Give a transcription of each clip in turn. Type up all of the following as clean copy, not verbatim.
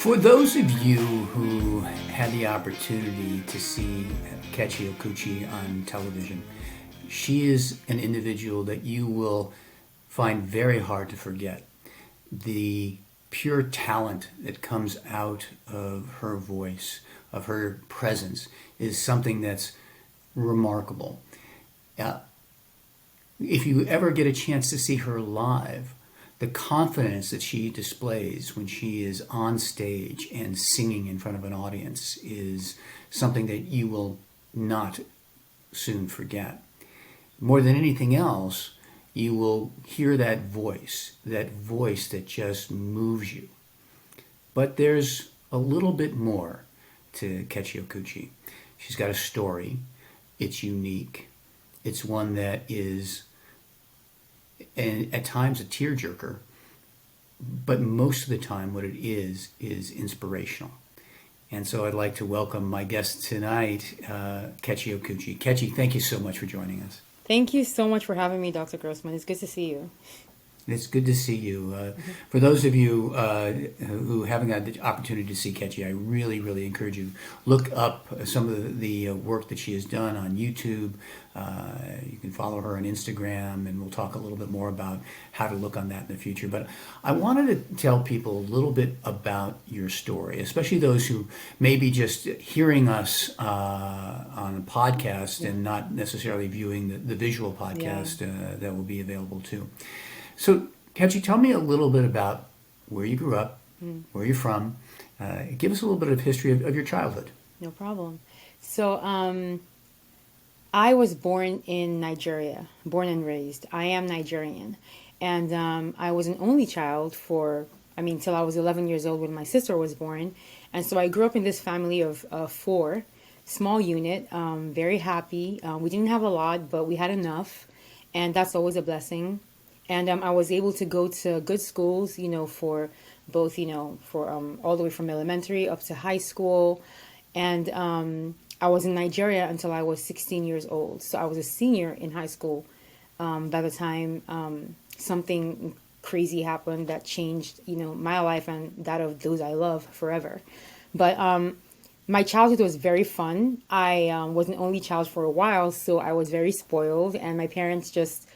For those of you who had the opportunity to see Kechi Okwuchi on television, she is an individual that you will find very hard to forget. The pure talent that comes out of her voice, of her presence, is something that's remarkable. Uh, if you ever get a chance to see her live, the confidence that she displays when she is on stage and singing in front of an audience is something that you will not soon forget. More than anything else, you will hear that voice that just moves you. But there's a little bit more to Kechi Okwuchi. She's got a story. It's unique. It's one that is, and at times, a tearjerker, but most of the time what it is inspirational. And so I'd like to welcome my guest tonight, Kechi Okwuchi. Kechi, thank you so much for joining us. Thank you so much for having me, Dr. Grossman. It's good to see you. It's good to see you. For those of you who haven't had the opportunity to see Kechi, I really, really encourage you look up some of the work that she has done on YouTube. You can follow her on Instagram, and we'll talk a little bit more about how to look on that in the future. But I wanted to tell people a little bit about your story, especially those who may be just hearing us on a podcast and not necessarily viewing the visual podcast that will be available too. So, Kechi, tell me a little bit about where you grew up, where you're from. Give us a little bit of history of your childhood. No problem. So, I was born in Nigeria, born and raised. I am Nigerian. And I was an only child till I was 11 years old when my sister was born. And so I grew up in this family of four, small unit, very happy. We didn't have a lot, but we had enough. And that's always a blessing. And I was able to go to good schools, for both, for all the way from elementary up to high school. And I was in Nigeria until I was 16 years old. So I was a senior in high school by the time something crazy happened that changed, my life and that of those I love forever. But my childhood was very fun. I was an only child for a while, so I was very spoiled. And my parents just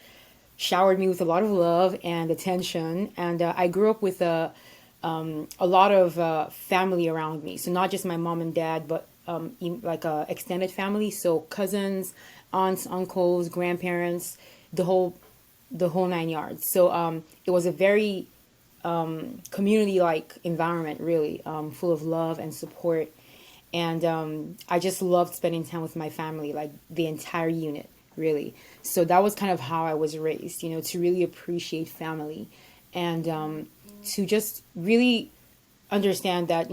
showered me with a lot of love and attention, and I grew up with a lot of family around me. So not just my mom and dad, but like a extended family. So cousins, aunts, uncles, grandparents, the whole 9 yards. So it was a very community-like environment, really, full of love and support. And I just loved spending time with my family, like the entire unit, really. So that was kind of how I was raised, to really appreciate family and to just really understand that,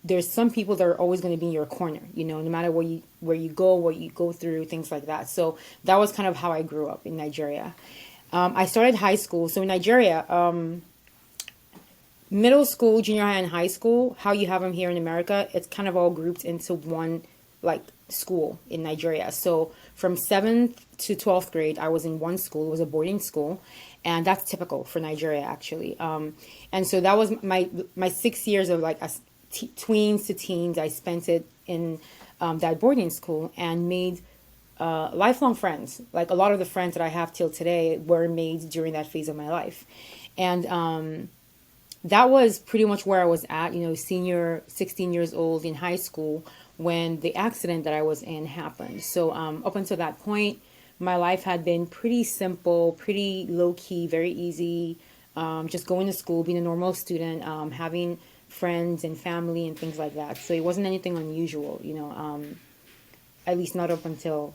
there's some people that are always going to be in your corner, no matter where you go, what you go through, things like that. So that was kind of how I grew up in Nigeria. I started high school. So in Nigeria, middle school, junior high, and high school, how you have them here in America, it's kind of all grouped into one, like, school in Nigeria. So from 7th to 12th grade, I was in one school. It was a boarding school, and that's typical for Nigeria, actually. And so that was my 6 years of like tweens to teens. I spent it in that boarding school and made lifelong friends. Like a lot of the friends that I have till today were made during that phase of my life. And that was pretty much where I was at, senior, 16 years old in high school, when the accident that I was in happened. So up until that point, my life had been pretty simple, pretty low-key, very easy, just going to school, being a normal student, having friends and family and things like that. So it wasn't anything unusual, at least not up until,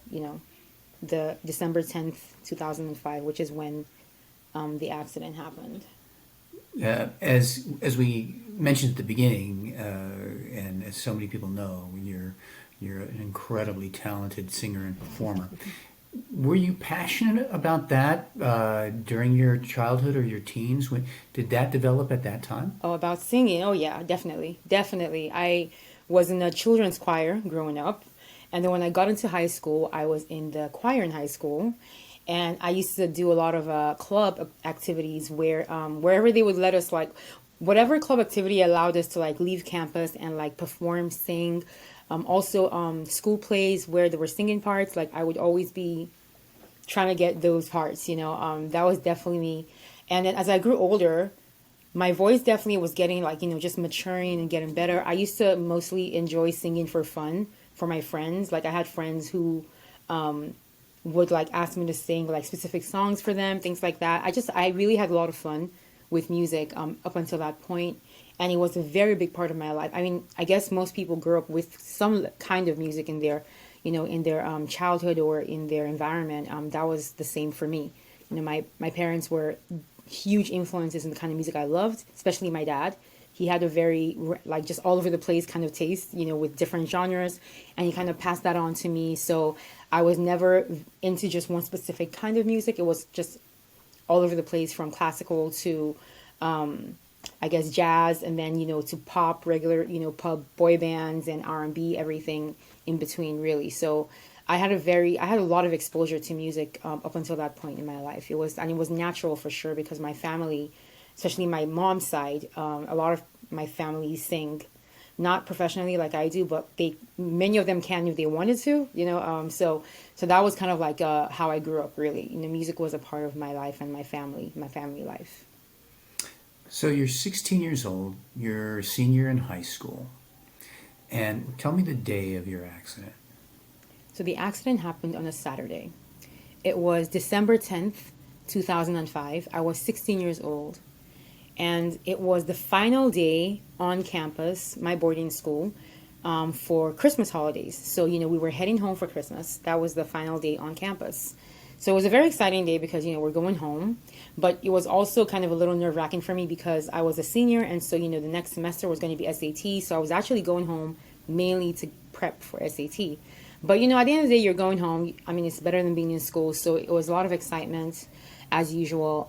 the December 10th, 2005, which is when the accident happened. As we mentioned at the beginning, and as so many people know, you're an incredibly talented singer and performer. Were you passionate about that during your childhood or your teens? Did that develop at that time? Oh, about singing? Oh, yeah, definitely. I was in a children's choir growing up. And then when I got into high school, I was in the choir in high school. And I used to do a lot of club activities where wherever they would let us, like, whatever club activity allowed us to like leave campus and like perform, sing. Also, school plays where there were singing parts, like I would always be trying to get those parts, you know. That was definitely me. And then as I grew older, my voice definitely was getting like, you know, just maturing and getting better. I used to mostly enjoy singing for fun for my friends. Like I had friends who would like ask me to sing like specific songs for them, things like that. I really had a lot of fun with music up until that point, and it was a very big part of my life. I mean, I guess most people grew up with some kind of music in their, you know, in their childhood or in their environment. That was the same for me. You know, my parents were huge influences in the kind of music I loved, especially my dad. He had a very like just all over the place kind of taste, you know, with different genres, and he kind of passed that on to me. So I was never into just one specific kind of music. It was just all over the place from classical to I guess jazz, and then, you know, to pop, regular, you know, pub boy bands and R&B, everything in between really. So I had a lot of exposure to music up until that point in my life. It was natural for sure because my family, especially my mom's side, a lot of my family sing, not professionally like I do, but many of them can if they wanted to, you know. So that was kind of like how I grew up really. You know, music was a part of my life and my family life. So you're 16 years old, you're a senior in high school, and tell me the day of your accident. So the accident happened on a Saturday. It was December 10th, 2005. I was 16 years old. And it was the final day on campus, my boarding school, for Christmas holidays. So, you know, we were heading home for Christmas. That was the final day on campus. So it was a very exciting day because, you know, we're going home. But it was also kind of a little nerve wracking for me because I was a senior. And so, you know, the next semester was going to be SAT. So I was actually going home mainly to prep for SAT. But, you know, at the end of the day, you're going home. I mean, it's better than being in school. So it was a lot of excitement as usual.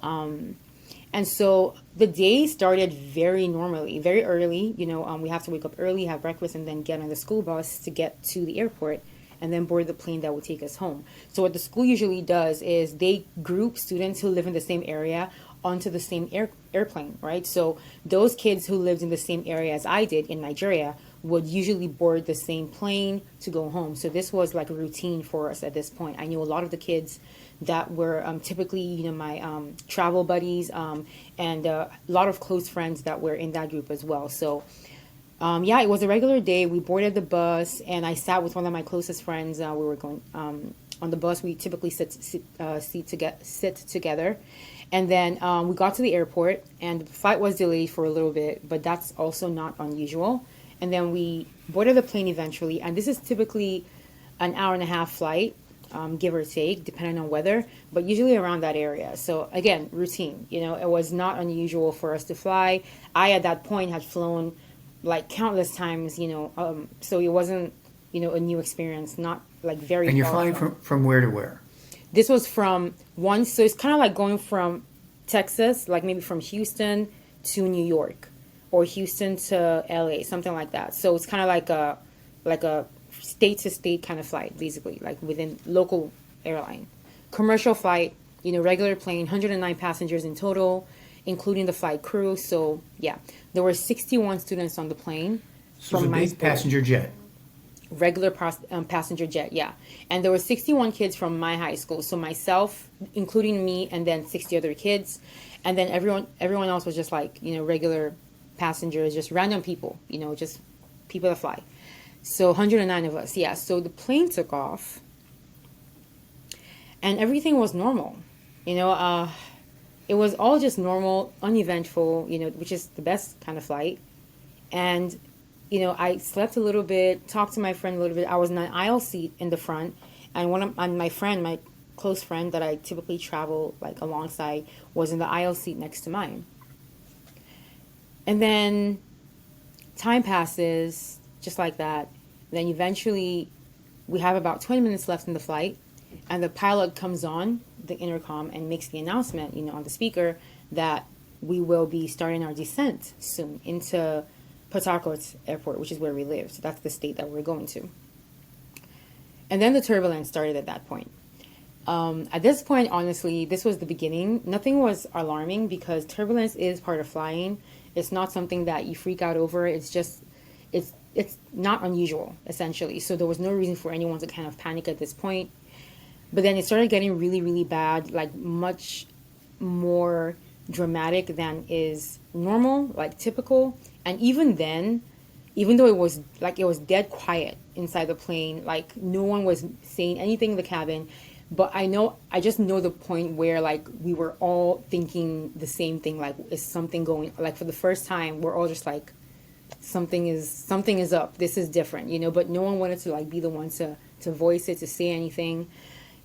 And so the day started very normally, very early. You know, we have to wake up early, have breakfast, and then get on the school bus to get to the airport and then board the plane that would take us home. So what the school usually does is they group students who live in the same area onto the same airplane, right? So those kids who lived in the same area as I did in Nigeria would usually board the same plane to go home. So this was like a routine for us at this point. I knew a lot of the kids that were typically, you know, my travel buddies and a lot of close friends that were in that group as well. So yeah, it was a regular day. We boarded the bus, and I sat with one of my closest friends. We were going on the bus. We typically sit together, and then we got to the airport, and the flight was delayed for a little bit, but that's also not unusual. And then we boarded the plane eventually, and this is typically an hour and a half flight, give or take, depending on weather, but usually around that area. So again, routine. You know, it was not unusual for us to fly. I at that point had flown like countless times, you know, so it wasn't, you know, a new experience, not like very And you're far flying from where to where? This was from one, so it's kind of like going from Texas, like maybe from Houston to New York, or Houston to LA, something like that. So it's kind of like a state to state kind of flight, basically, like within local airline. Commercial flight, you know, regular plane, 109 passengers in total, including the flight crew. So yeah, there were 61 students on the plane So it's a big passenger jet. regular passenger jet, yeah. And there were 61 kids from my high school. So myself, including me, and then 60 other kids. And then everyone else was just like, you know, regular passengers, just random people, you know, just people that fly. So 109 of us, yeah. So the plane took off and everything was normal. You know, it was all just normal, uneventful, you know, which is the best kind of flight. And you know, I slept a little bit, talked to my friend a little bit. I was in an aisle seat in the front, and my close friend that I typically travel like alongside, was in the aisle seat next to mine. And then time passes just like that. Then eventually, we have about 20 minutes left in the flight, and the pilot comes on the intercom and makes the announcement, you know, on the speaker that we will be starting our descent soon into Port Harcourt Airport, which is where we live. So that's the state that we're going to. And then the turbulence started at that point. At this point, honestly, this was the beginning. Nothing was alarming because turbulence is part of flying. It's not something that you freak out over. It's just, it's not unusual, essentially. So there was no reason for anyone to kind of panic at this point. But then it started getting really, really bad, like much more dramatic than is normal, like typical. And even then, even though it was dead quiet inside the plane, like no one was saying anything in the cabin, but I just know the point where like we were all thinking the same thing, like is something going, like for the first time we're all just like something is up, this is different, but no one wanted to like be the one to voice it, to say anything.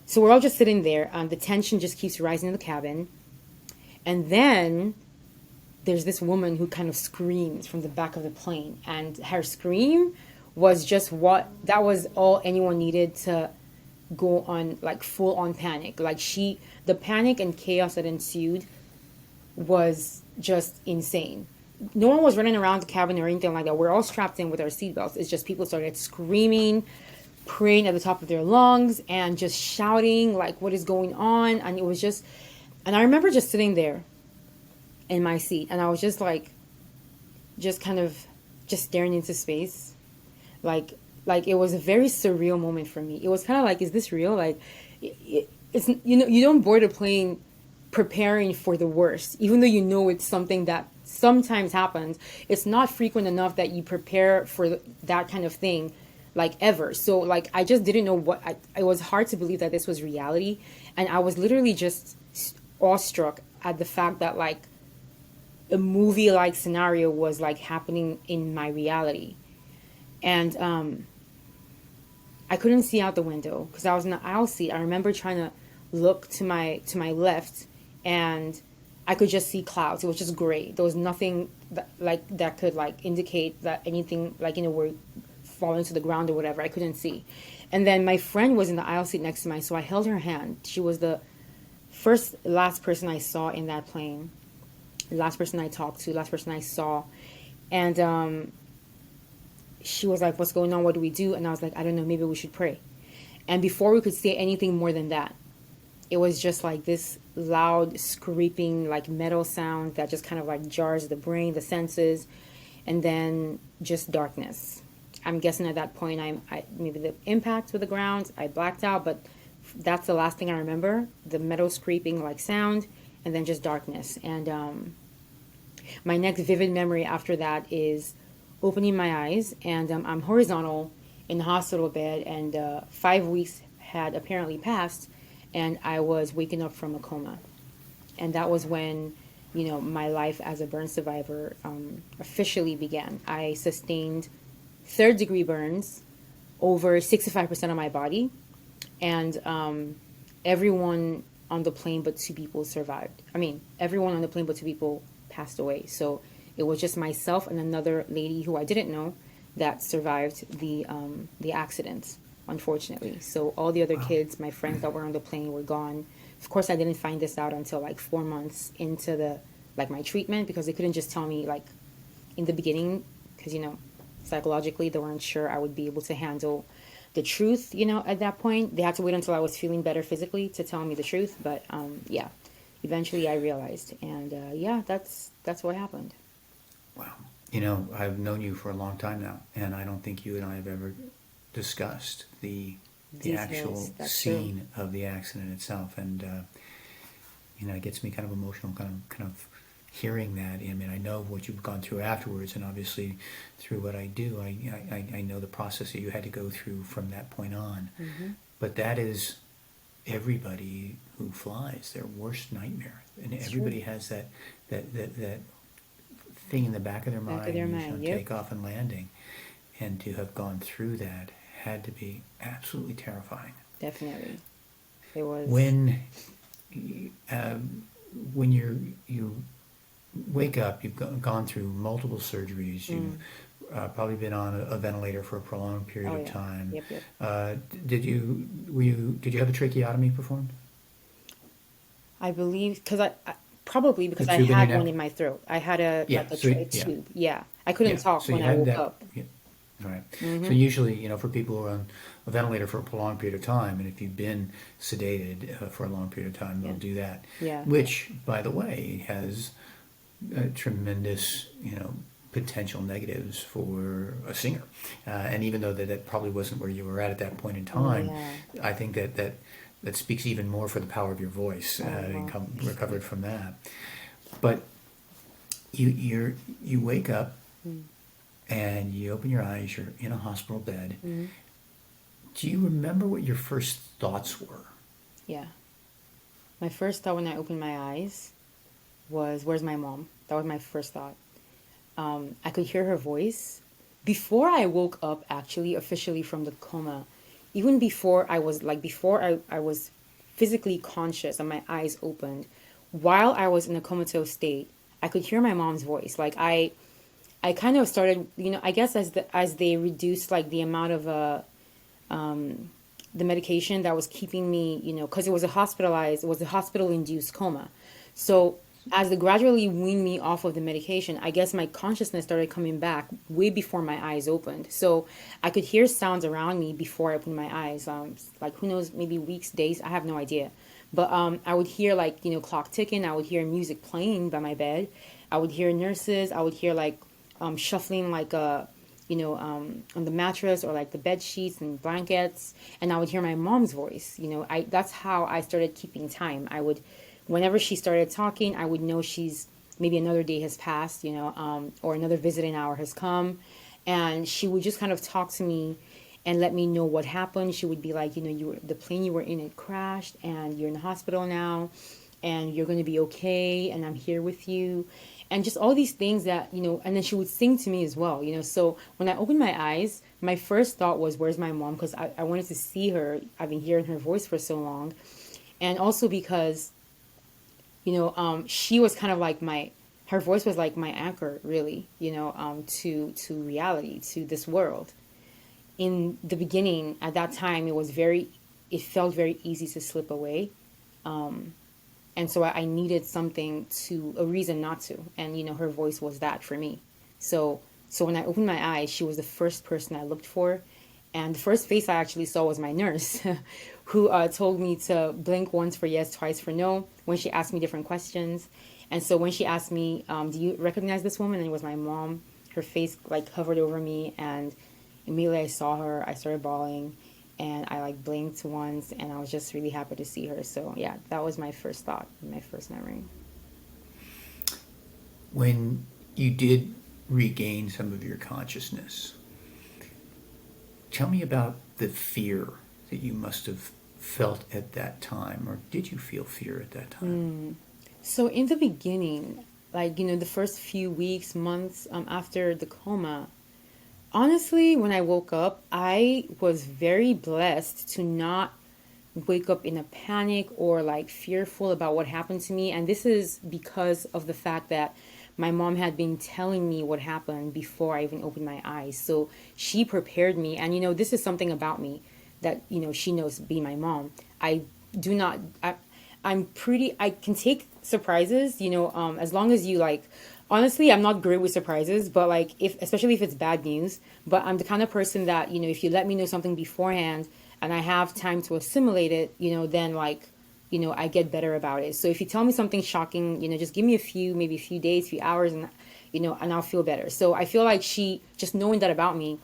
So we're all just sitting there. The tension just keeps rising in the cabin. And then there's this woman who kind of screams from the back of the plane. And her scream was just that was all anyone needed to go on, like full on panic. Like the panic and chaos that ensued was just insane. No one was running around the cabin or anything like that. We're all strapped in with our seatbelts. It's just people started screaming, praying at the top of their lungs, and just shouting like what is going on. And it was just, and I remember just sitting there in my seat, and I was just like, just kind of just staring into space, like it was a very surreal moment for me. It was kind of like, is this real? Like it's, you don't board a plane preparing for the worst, even though it's something that sometimes happens. It's not frequent enough that you prepare for that kind of thing like ever. So like I just didn't know it was hard to believe that this was reality, and I was literally just awestruck at the fact that like a movie like scenario was like happening in my reality. And I couldn't see out the window because I was in the aisle seat. I remember trying to look to my left, and I could just see clouds. It was just gray. There was nothing that could like indicate that anything like were falling to the ground or whatever. I couldn't see. And then my friend was in the aisle seat next to mine, so I held her hand. She was the last person I saw in that plane, last person I talked to, last person I saw. And she was like, what's going on? What do we do? And I was like, I don't know, maybe we should pray. And before we could say anything more than that, it was just like this loud scraping like metal sound that just kind of like jars the brain, the senses, and then just darkness. I'm guessing at that point I maybe the impact with the ground, I blacked out, but that's the last thing I remember, the metal scraping like sound, and then just darkness. And my next vivid memory after that is opening my eyes, and I'm horizontal in the hospital bed, and 5 weeks had apparently passed, and I was waking up from a coma. And that was when, my life as a burn survivor officially began. I sustained third-degree burns over 65% of my body, and everyone on the plane but two people survived. I mean, everyone on the plane but two people passed away. So it was just myself and another lady who I didn't know that survived the accident, unfortunately. So all the other kids, my friends that were on the plane, were gone. Of course, I didn't find this out until like 4 months into my treatment, because they couldn't just tell me like in the beginning, because psychologically they weren't sure I would be able to handle the truth. At that point, they had to wait until I was feeling better physically to tell me the truth. But yeah, eventually I realized, and yeah, that's what happened. Wow. I've known you for a long time now, and I don't think you and I have ever discussed the Details, actual that's scene of the accident itself. And, it gets me kind of emotional, kind of hearing that. I mean, I know what you've gone through afterwards, and obviously through what I do, I know the process that you had to go through from that point on. Mm-hmm. But that is everybody who flies, their worst nightmare. And It's everybody true. has that thing in the back of their mind, Yep. takeoff and landing. And to have gone through that had to be absolutely terrifying. Definitely. It was. When you wake up, you've gone through multiple surgeries, you've probably been on a ventilator for a prolonged period Oh, of yeah. time. Yep. Did you have a tracheotomy performed? I believe probably because A I tube in your had neck? one in my throat. I had a Yeah. like a, So a yeah, tube. Yeah, I couldn't yeah. talk So when you I had woke that. up. Yeah. Right. Mm-hmm. So usually, for people who are on a ventilator for a prolonged period of time, and if you've been sedated for a long period of time, they'll Yeah. do that. Yeah. Which, by the way, has tremendous, potential negatives for a singer. And even though that probably wasn't where you were at that point in Oh time, yeah. I think that speaks even more for the power of your voice, Oh having wow. recovered from that. But you wake up Mm. and you open your eyes. You're in a hospital bed. Mm. Do you remember what your first thoughts were? Yeah. My first thought when I opened my eyes was, "Where's my mom?" That was my first thought. I could hear her voice before I woke up, actually, officially from the coma. Even before I was physically conscious and my eyes opened, while I was in a comatose state, I could hear my mom's voice. I kind of started, I guess as they reduced like the amount of the medication that was keeping me, because it was a hospital induced coma. So as they gradually weaned me off of the medication, I guess my consciousness started coming back way before my eyes opened. So I could hear sounds around me before I opened my eyes. Like who knows, maybe weeks, days, I have no idea. But I would hear like, clock ticking. I would hear music playing by my bed. I would hear nurses. I would hear like shuffling like on the mattress or like the bed sheets and blankets, and I would hear my mom's voice. I That's how I started keeping time. Whenever she started talking, I would know she's maybe another day has passed, or another visiting hour has come, and she would just kind of talk to me and let me know what happened. She would be like, the plane you were in, it crashed, and you're in the hospital now, and you're going to be okay, and I'm here with you, and just all these things that, and then she would sing to me as well. So when I opened my eyes, my first thought was, where's my mom? Because I wanted to see her. I've been hearing her voice for so long, and also because she was kind of like her voice was like my anchor, really, to reality, to this world. In the beginning, at that time, it felt very easy to slip away. And so I needed a reason not to. And, her voice was that for me. So when I opened my eyes, she was the first person I looked for. And the first face I actually saw was my nurse, who told me to blink once for yes, twice for no, when she asked me different questions. And so when she asked me, do you recognize this woman? And it was my mom. Her face like hovered over me, and immediately I saw her, I started bawling, and I like blinked once, and I was just really happy to see her. So yeah, that was my first thought, my first memory. When you did regain some of your consciousness, tell me about the fear that you must have felt at that time, or did you feel fear at that time? So in the beginning, like, the first few weeks, months after the coma, honestly, when I woke up, I was very blessed to not wake up in a panic or like fearful about what happened to me. And this is because of the fact that my mom had been telling me what happened before I even opened my eyes. So she prepared me. And, this is something about me that, she knows, being my mom. I do not, I can take surprises, as long as you like, honestly, I'm not great with surprises, but like, especially if it's bad news, but I'm the kind of person that, if you let me know something beforehand and I have time to assimilate it, then like, I get better about it. So if you tell me something shocking, just give me maybe a few days, few hours, and, and I'll feel better. So I feel like she, just knowing that about me,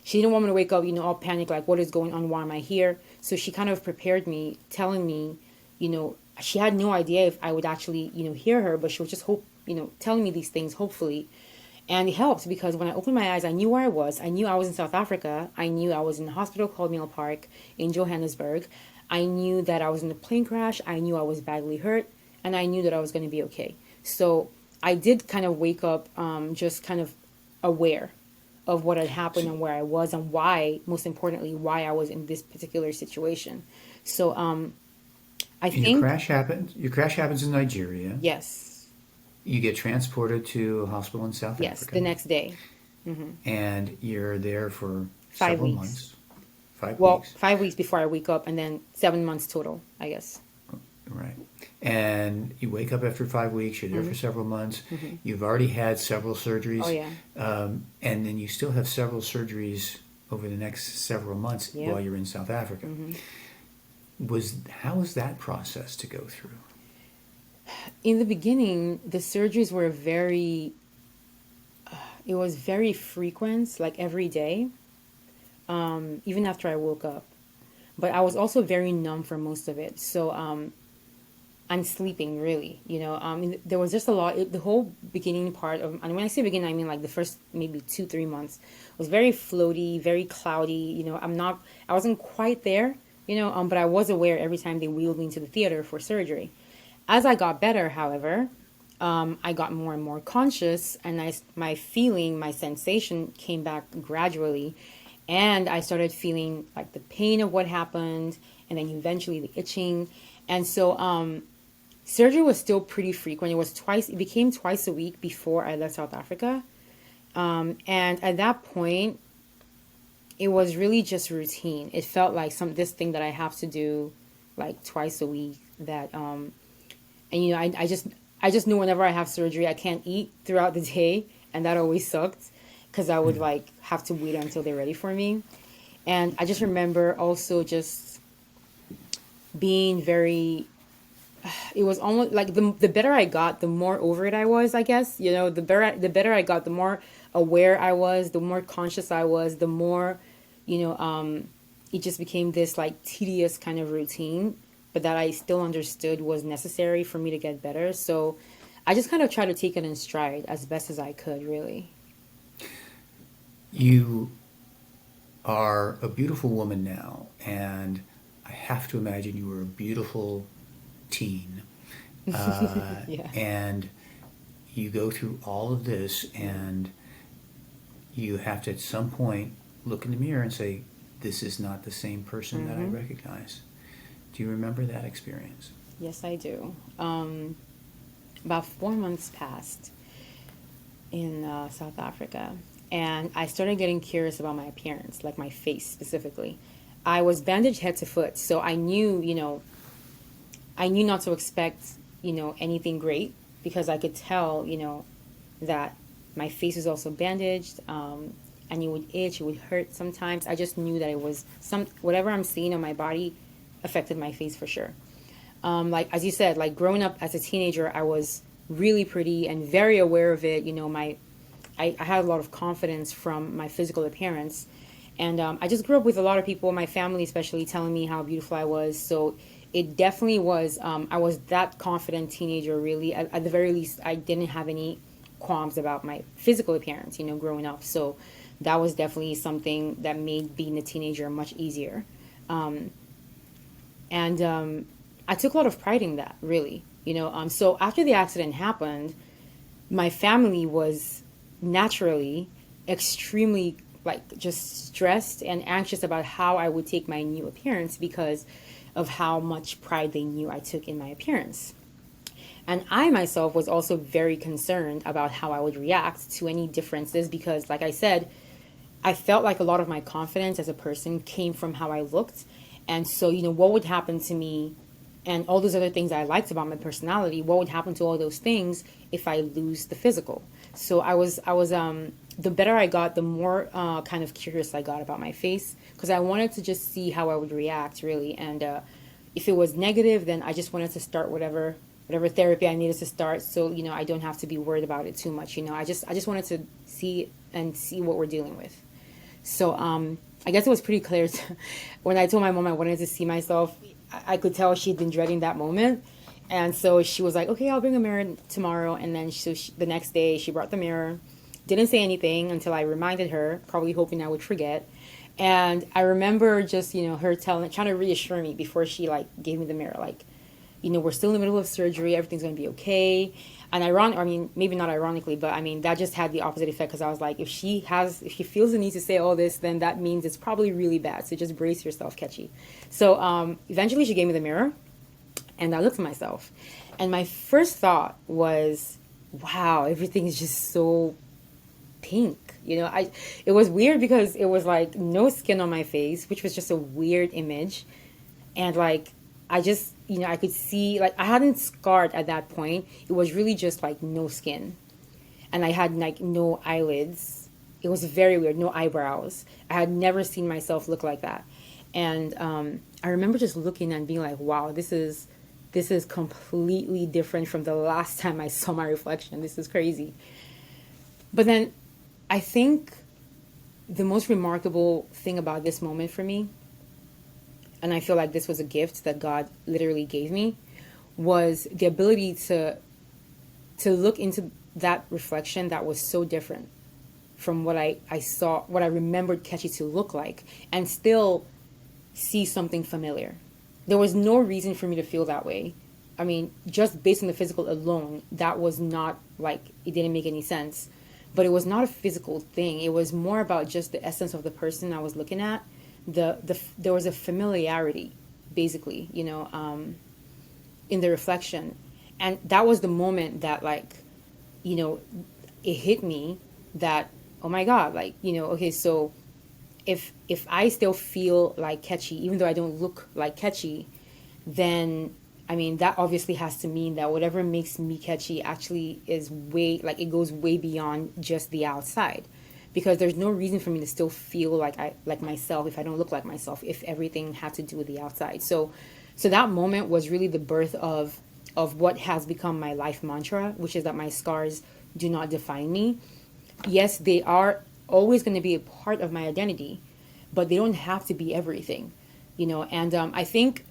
she didn't want me to wake up, all panic, like, what is going on? Why am I here? So she kind of prepared me, telling me, she had no idea if I would actually, hear her, but she was just telling me these things, hopefully. And it helped because when I opened my eyes, I knew where I was. I knew I was in South Africa. I knew I was in a hospital called Mill Park in Johannesburg. I knew that I was in a plane crash. I knew I was badly hurt. And I knew that I was going to be okay. So I did kind of wake up just kind of aware of what had happened So, and where I was and why, most importantly, why I was in this particular situation. So I and your think, crash happened. Your crash happens in Nigeria. yes, You get transported to a hospital in South yes, Africa, the next day, and you're there for 5 weeks. several months, five Well, weeks, 5 weeks before I wake up, and then 7 months total, I guess. right? And you wake up after 5 weeks. You're there for several months. You've already had several Oh surgeries, yeah, and then you still have several surgeries over the next several months yep. while you're in South Africa. How was that process to go through? In the beginning, the surgeries were very, it was very frequent, like every day, even after I woke up. But I was also very numb for most of it. So I'm sleeping really, there was just a lot, the whole beginning part of, and when I say beginning, I mean like the first maybe 2, 3 months was very floaty, very cloudy. I wasn't quite there, but I was aware every time they wheeled me into the theater for surgery. As I got better, however, I got more and more conscious, and my feeling, my sensation came back gradually, and I started feeling like the pain of what happened, and then eventually the itching, and so surgery was still pretty frequent. It became twice a week before I left South Africa, and at that point, it was really just routine. It felt like this thing that I have to do, like twice a week. And I just knew whenever I have surgery, I can't eat throughout the day, and that always sucked because I would like have to wait until they're ready for me. And I just remember also just being very. It was almost like the better I got, the more over it I was. I guess the better I got, the more aware I was, the more conscious I was, the more, it just became this like tedious kind of routine, but that I still understood was necessary for me to get better. So I just kind of tried to take it in stride as best as I could, really. You are a beautiful woman now, and I have to imagine you were a beautiful teen. Yeah. And you go through all of this, and you have to at some point look in the mirror and say, this is not the same person that I recognize. Do you remember that experience? Yes, I do. About 4 months passed in South Africa, and I started getting curious about my appearance, like my face specifically. I was bandaged head to foot, so I knew not to expect, anything great because I could tell, that my face was also bandaged, and it would itch, it would hurt sometimes. I just knew that it was whatever I'm seeing on my body affected my face for sure. Like as you said, like growing up as a teenager, I was really pretty and very aware of it. I had a lot of confidence from my physical appearance, and I just grew up with a lot of people, my family especially, telling me how beautiful I was. So it definitely was. I was that confident teenager. Really, at the very least, I didn't have any qualms about my physical appearance. Growing up. So that was definitely something that made being a teenager much easier. And I took a lot of pride in that, really. So after the accident happened, my family was naturally extremely like just stressed and anxious about how I would take my new appearance because of how much pride they knew I took in my appearance. And I myself was also very concerned about how I would react to any differences because, like I said, I felt like a lot of my confidence as a person came from how I looked. And so, what would happen to me and all those other things I liked about my personality, what would happen to all those things if I lose the physical? So the better I got, the more kind of curious I got about my face because I wanted to just see how I would react really. And if it was negative, then I just wanted to start whatever therapy I needed to start. So, I don't have to be worried about it too much. I just wanted to see what we're dealing with. So, I guess it was pretty clear when I told my mom I wanted to see myself. I could tell she'd been dreading that moment, and so she was like, "Okay, I'll bring a mirror tomorrow." And then the next day, she brought the mirror. Didn't say anything until I reminded her, probably hoping I would forget. And I remember just her trying to reassure me before she like gave me the mirror, like, we're still in the middle of surgery, everything's gonna be okay. And maybe not ironically, but I mean, that just had the opposite effect because I was like, if she feels the need to say all this, then that means it's probably really bad. So just brace yourself, Kechi. So eventually she gave me the mirror and I looked at myself. And my first thought was, wow, everything is just so pink. It was weird because it was like no skin on my face, which was just a weird image. And like, I just, I could see, like, I hadn't scarred at that point. It was really just, like, no skin. And I had, like, no eyelids. It was very weird. No eyebrows. I had never seen myself look like that. And I remember just looking and being like, wow, this is this is completely different from the last time I saw my reflection. This is crazy. But then I think the most remarkable thing about this moment for me, and I feel like this was a gift that God literally gave me, was the ability to look into that reflection that was so different from what I saw, what I remembered Kechi to look like, and still see something familiar. There was no reason for me to feel that way. I mean, just based on the physical alone, that was not like, it didn't make any sense. But it was not a physical thing. It was more about just the essence of the person I was looking at. There was a familiarity, basically, in the reflection. And that was the moment that, like, it hit me that, oh my God, like, okay, so if I still feel like Kechi, even though I don't look like Kechi, then I mean that obviously has to mean that whatever makes me Kechi actually is way, like, it goes way beyond just the outside, because there's no reason for me to still feel like I like myself if I don't look like myself, if everything had to do with the outside. So that moment was really the birth of what has become my life mantra, which is that my scars do not define me. Yes, they are always going to be a part of my identity, but they don't have to be everything, And I think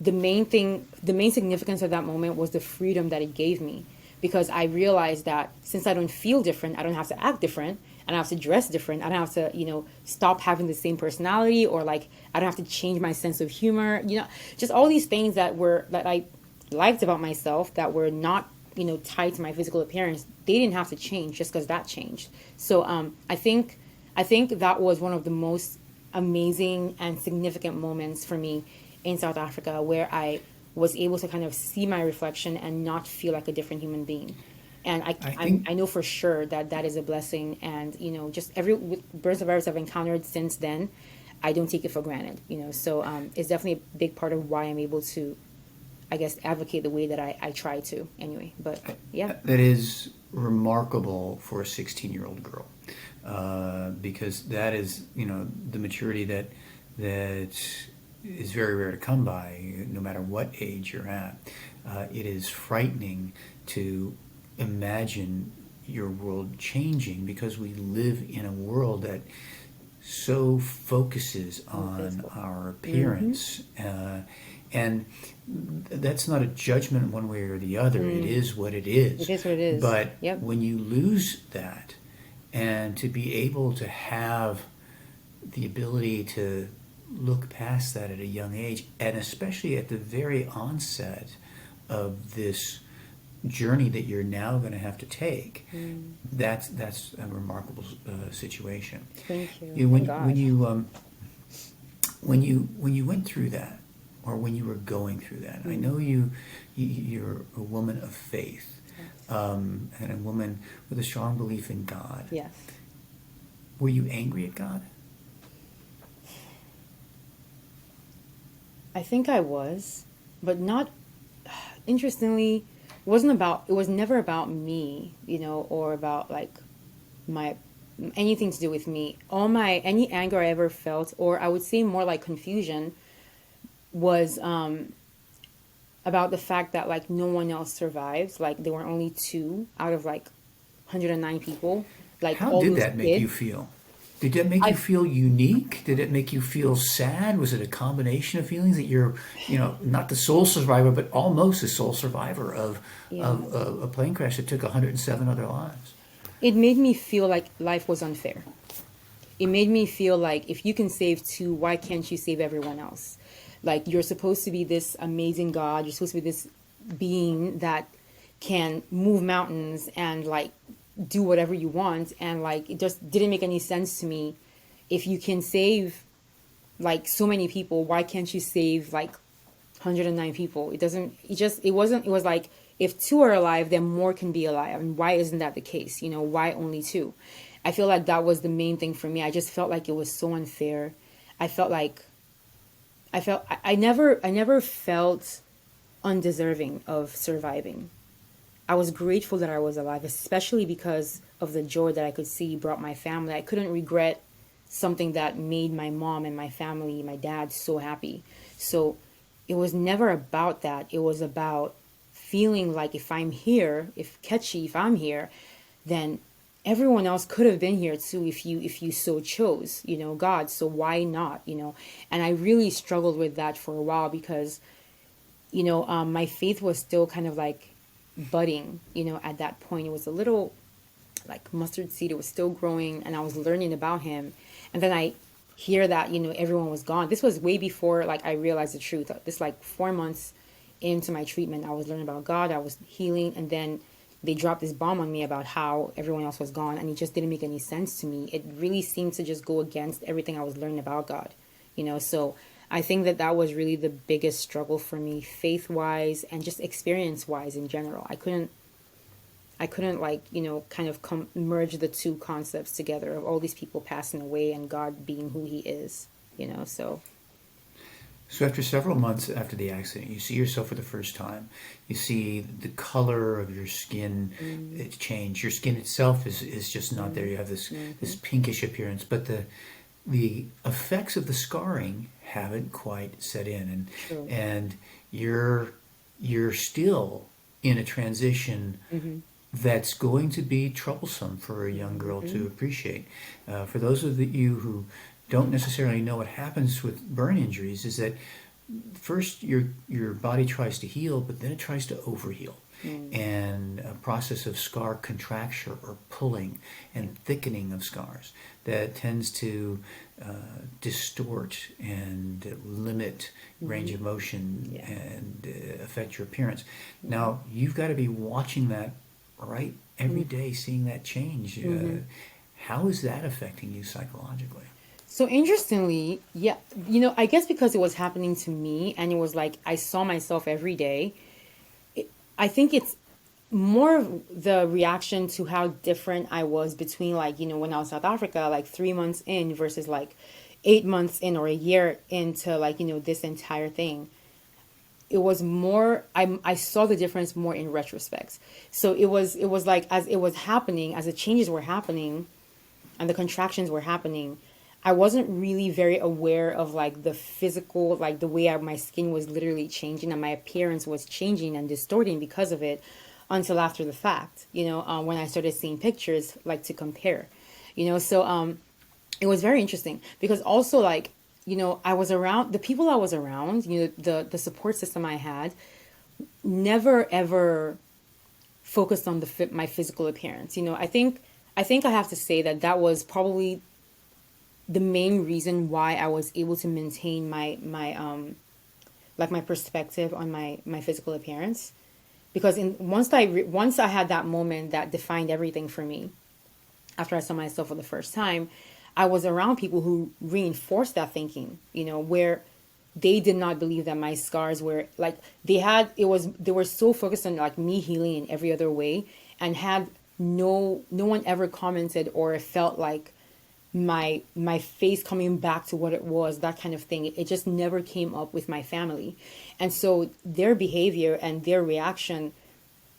the main significance of that moment was the freedom that it gave me, because I realized that since I don't feel different, I don't have to act different, I don't have to dress different, I don't have to, stop having the same personality, or like I don't have to change my sense of humor, just all these things that I liked about myself that were not tied to my physical appearance. They didn't have to change just because that changed. So I think that was one of the most amazing and significant moments for me in South Africa, where I was able to kind of see my reflection and not feel like a different human being. And I know for sure that that is a blessing. And just every birth survivors I've encountered since then, I don't take it for granted. So it's definitely a big part of why I'm able to, I guess, advocate the way that I try to anyway. But yeah. That is remarkable for a 16-year-old girl, because that is, the maturity that is very rare to come by, no matter what age you're at. It is frightening to imagine your world changing, because we live in a world that so focuses on our appearance. And that's not a judgment one way or the other. It is what it is. It is what it is. But Yep. when you lose that, and to be able to have the ability to look past that at a young age, and especially at the very onset of this journey that you're now going to have to take, that's a remarkable situation. Thank you. When you went through that, or when you were going through that, I know you're a woman of faith, and a woman with a strong belief in God. Yes. Were you angry at God? I think I was, but not, interestingly, it was never about me, or about like anything to do with me. Any anger I ever felt, or I would say more like confusion, was about the fact that like no one else survived. Like there were only 2 out of like 109 people. Like How all did those that make kids. you feel? Did that make you feel unique? Did it make you feel sad? Was it a combination of feelings that you're, not the sole survivor, but almost the sole survivor of a plane crash that took 107 other lives? It made me feel like life was unfair. It made me feel like if you can save 2, why can't you save everyone else? Like you're supposed to be this amazing God. You're supposed to be this being that can move mountains and like do whatever you want. And like it just didn't make any sense to me. If you can save like so many people, why can't you save like 109 people? It was like if 2 are alive, then more can be alive. And why isn't that the case? Why only 2? I feel like that was the main thing for me. I just felt like it was so unfair. I never felt undeserving of surviving. I was grateful that I was alive, especially because of the joy that I could see brought my family. I couldn't regret something that made my mom and my family, my dad, so happy. So it was never about that. It was about feeling like if I'm here, if I'm here, then everyone else could have been here too if you so chose, God. So why not? And I really struggled with that for a while because, my faith was still kind of like budding, at that point. It was a little like mustard seed. It was still growing and I was learning about him. And then I hear that, everyone was gone. This was way before like I realized the truth. This like 4 months into my treatment, I was learning about God, I was healing, and then they dropped this bomb on me about how everyone else was gone, and it just didn't make any sense to me. It really seemed to just go against everything I was learning about God. So I think that that was really the biggest struggle for me, faith wise and just experience wise in general. I couldn't like, kind of merge the two concepts together of all these people passing away and God being who he is. So after several months after the accident, you see yourself for the first time. You see the color of your skin it change. Your skin itself is just not there. You have this pinkish appearance, but the effects of the scarring haven't quite set in, True. and you're still in a transition that's going to be troublesome for a young girl to appreciate. For those of you who don't necessarily know what happens with burn injuries, is that first your body tries to heal, but then it tries to overheal. And a process of scar contracture or pulling and thickening of scars that tends to distort and limit range of motion Yeah. and affect your appearance. Now, you've got to be watching that right every day, seeing that change. How is that affecting you psychologically? So interestingly, yeah, I guess because it was happening to me and it was like I saw myself every day, I think it's more of the reaction to how different I was between like, when I was South Africa, like 3 months in versus like 8 months in or a year into like, this entire thing. It was more, I saw the difference more in retrospect. So it was like as it was happening, as the changes were happening and the contractions were happening, I wasn't really very aware of like the physical, like the way my skin was literally changing and my appearance was changing and distorting because of it until after the fact, when I started seeing pictures like to compare. So it was very interesting because also like, I was around the people I was around, the support system I had never ever focused on my physical appearance. I think I have to say that that was probably the main reason why I was able to maintain my like my perspective on my physical appearance, because once I had that moment that defined everything for me after I saw myself for the first time, I was around people who reinforced that thinking, where they did not believe that my scars were like they were so focused on like me healing in every other way, and had no one ever commented or felt like my face coming back to what it was, that kind of thing. It just never came up with my family. And so their behavior and their reaction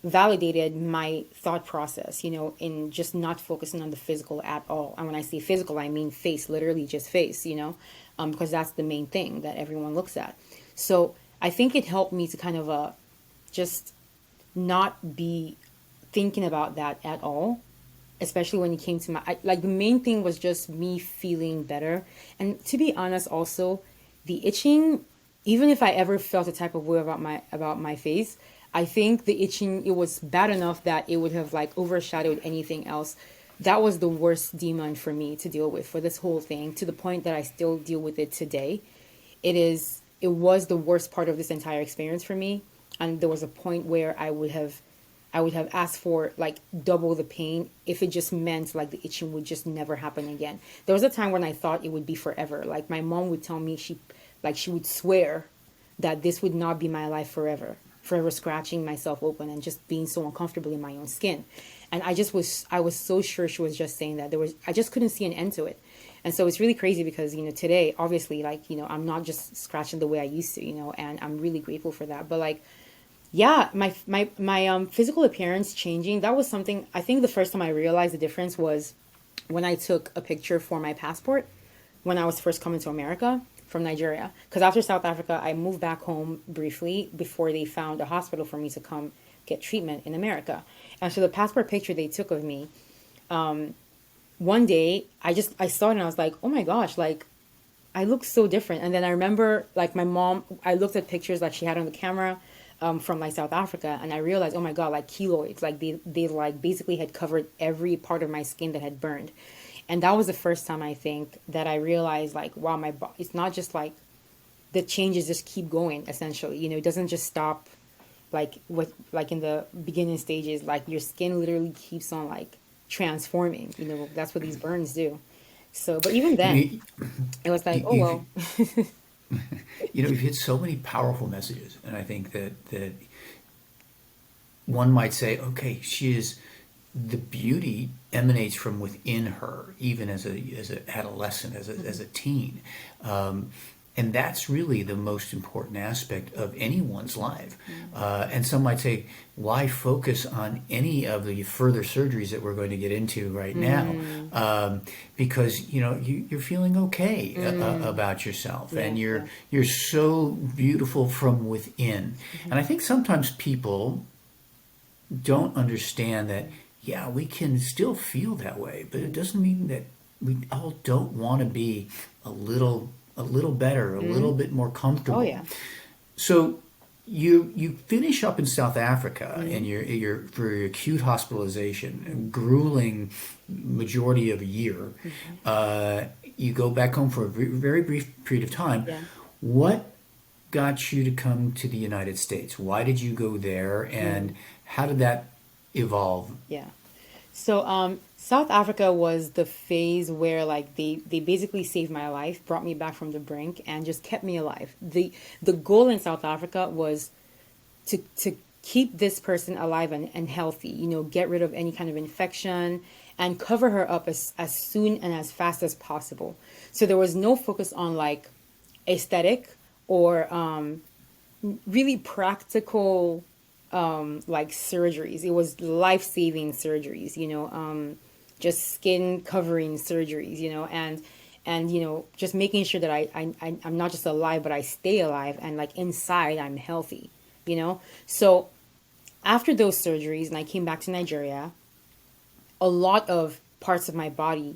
validated my thought process, in just not focusing on the physical at all. And when I say physical, I mean face, literally just face, because that's the main thing that everyone looks at. So I think it helped me to kind of just not be thinking about that at all, especially when it came to like the main thing was just me feeling better. And to be honest, also the itching, even if I ever felt a type of way about my face, I think the itching, it was bad enough that it would have like overshadowed anything else. That was the worst demon for me to deal with for this whole thing, to the point that I still deal with it today. It was the worst part of this entire experience for me. And there was a point where I would have asked for like double the pain if it just meant like the itching would just never happen again. There was a time when I thought it would be forever. Like my mom would tell me she would swear that this would not be my life forever. Forever scratching myself open and just being so uncomfortable in my own skin. And I was so sure she was just saying that. I just couldn't see an end to it. And so it's really crazy because, today, obviously, like, I'm not just scratching the way I used to, and I'm really grateful for that. But like, yeah, my physical appearance changing, that was something. I think the first time I realized the difference was when I took a picture for my passport when I was first coming to America from Nigeria. Because after South Africa, I moved back home briefly before they found a hospital for me to come get treatment in America. And so the passport picture they took of me, one day I saw it and I was like, oh my gosh, like I look so different. And then I remember like my mom, I looked at pictures like she had on the camera from like South Africa, and I realized, oh my God, like keloids, like they like basically had covered every part of my skin that had burned. And that was the first time I think that I realized like, wow, my body, it's not just like the changes just keep going essentially. You know, it doesn't just stop like with like in the beginning stages, like your skin literally keeps on like transforming. You know, that's what these burns do. So, but even You then, know, it was like, you, oh you've well. you've hit so many powerful messages, and I think that one might say, okay, she is the beauty emanates from within her, even as a adolescent, as a teen, um, and that's really the most important aspect of anyone's life. And some might say, why focus on any of the further surgeries that we're going to get into right now? Mm, Because you're feeling okay mm, about yourself, yeah, and you're yeah. you're so beautiful from within. And I think sometimes people don't understand that, yeah, we can still feel that way, but it doesn't mean that we all don't want to be a little better, a little Mm, bit more oh comfortable. yeah. So you finish up in South Africa, Mm-hmm. and you're for your acute hospitalization, a grueling majority of a year. Mm-hmm. Uh, you go back home for a very brief period of time. Yeah. What got you to come to the United States? Why did you go there, Mm, and how did that evolve? yeah. So South Africa was the phase where like they basically saved my life, brought me back from the brink and just kept me alive. The goal in South Africa was to keep this person alive and healthy, you know, get rid of any kind of infection and cover her up as soon and as fast as possible. So there was no focus on like aesthetic or really practical like surgeries. It was life-saving surgeries, you know, just skin covering surgeries, you know, and you know, just making sure that I'm not just alive, but I stay alive and like inside I'm healthy, you know. So after those surgeries, and I came back to Nigeria, a lot of parts of my body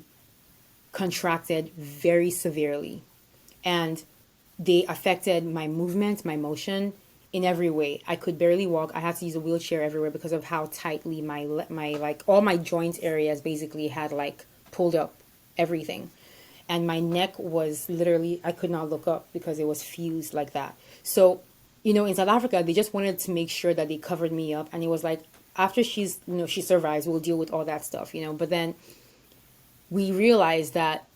contracted very severely, and they affected my movement, my motion in every way. I could barely walk. I had to use a wheelchair everywhere because of how tightly my like all my joint areas basically had like pulled up everything. And my neck was literally I could not look up because it was fused like that. So, you know, in South Africa, they just wanted to make sure that they covered me up, and it was like after she survives, we'll deal with all that stuff, you know. But then we realized that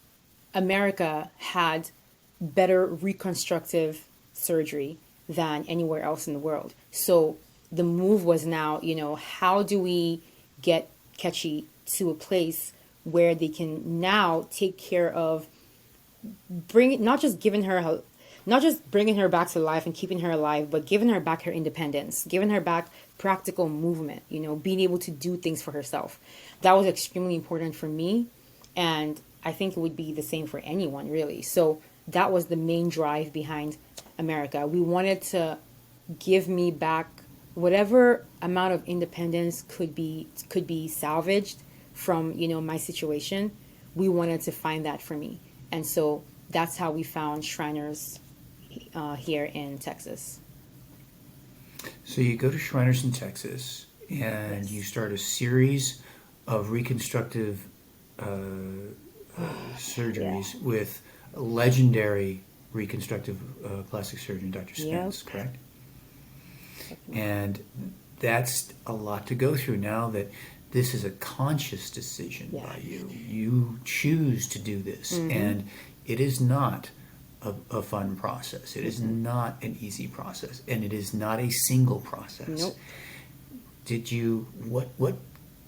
America had better reconstructive surgery than anywhere else in the world. So the move was now, you know, how do we get Kechi to a place where they can now take care of bring not just giving her not just bringing her back to life and keeping her alive, but giving her back her independence, giving her back practical movement, you know, being able to do things for herself. That was extremely important for me, and I think it would be the same for anyone, really. So that was the main drive behind America. We wanted to give me back whatever amount of independence could be salvaged from, you know, my situation. We wanted to find that for me, and so that's how we found Shriners here in Texas. So you go to Shriners in Texas, and you Yes. start a series of reconstructive Yeah. surgeries with a legendary reconstructive plastic surgeon, Dr. Yep. Spence, correct? Definitely. And that's a lot to go through now that this is a conscious decision Yeah. by you. You choose to do this, Mm-hmm. and it is not a fun process. It is Mm-mm. not an easy process, and it is not a single process. Nope. What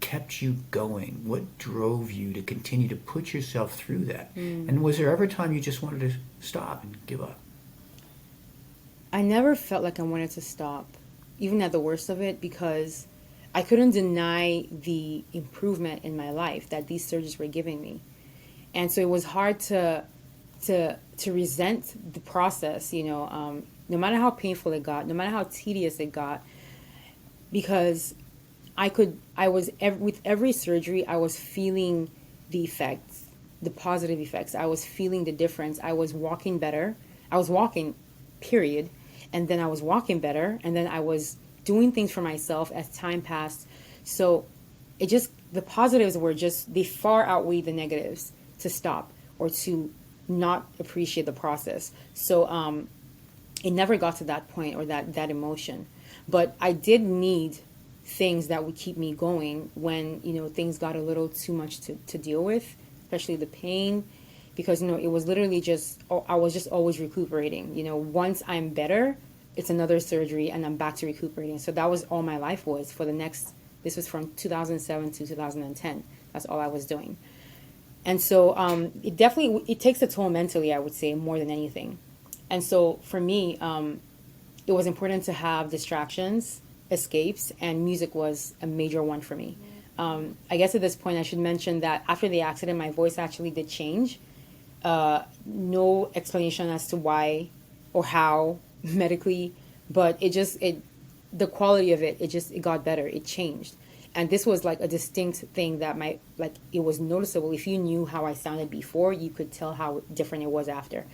kept you going? What drove you to continue to put yourself through that? Mm. And was there ever a time you just wanted to stop and give up? I never felt like I wanted to stop, even at the worst of it, because I couldn't deny the improvement in my life that these surgeries were giving me. And so it was hard to to resent the process, no matter how painful it got, no matter how tedious it got, because with every surgery, I was feeling the effects, the positive effects. I was feeling the difference. I was walking better. I was walking, period. And then I was walking better. And then I was doing things for myself as time passed. So the positives were just, they far outweigh the negatives to stop or to not appreciate the process. So it never got to that point or that emotion. But I did need things that would keep me going when things got a little too much to deal with, especially the pain, because it was literally just, I was just always recuperating. Once I'm better, it's another surgery and I'm back to recuperating. So that was all my life was for the next, this was from 2007 to 2010. That's all I was doing. And so it takes a toll mentally, I would say, more than anything. And so for me, it was important to have distractions, escapes, and music was a major one for me. I guess at this point I should mention that after the accident, my voice actually did change. No explanation as to why or how medically, but the quality of it got better. It changed. And this was like a distinct thing that it was noticeable. If you knew how I sounded before, you could tell how different it was after.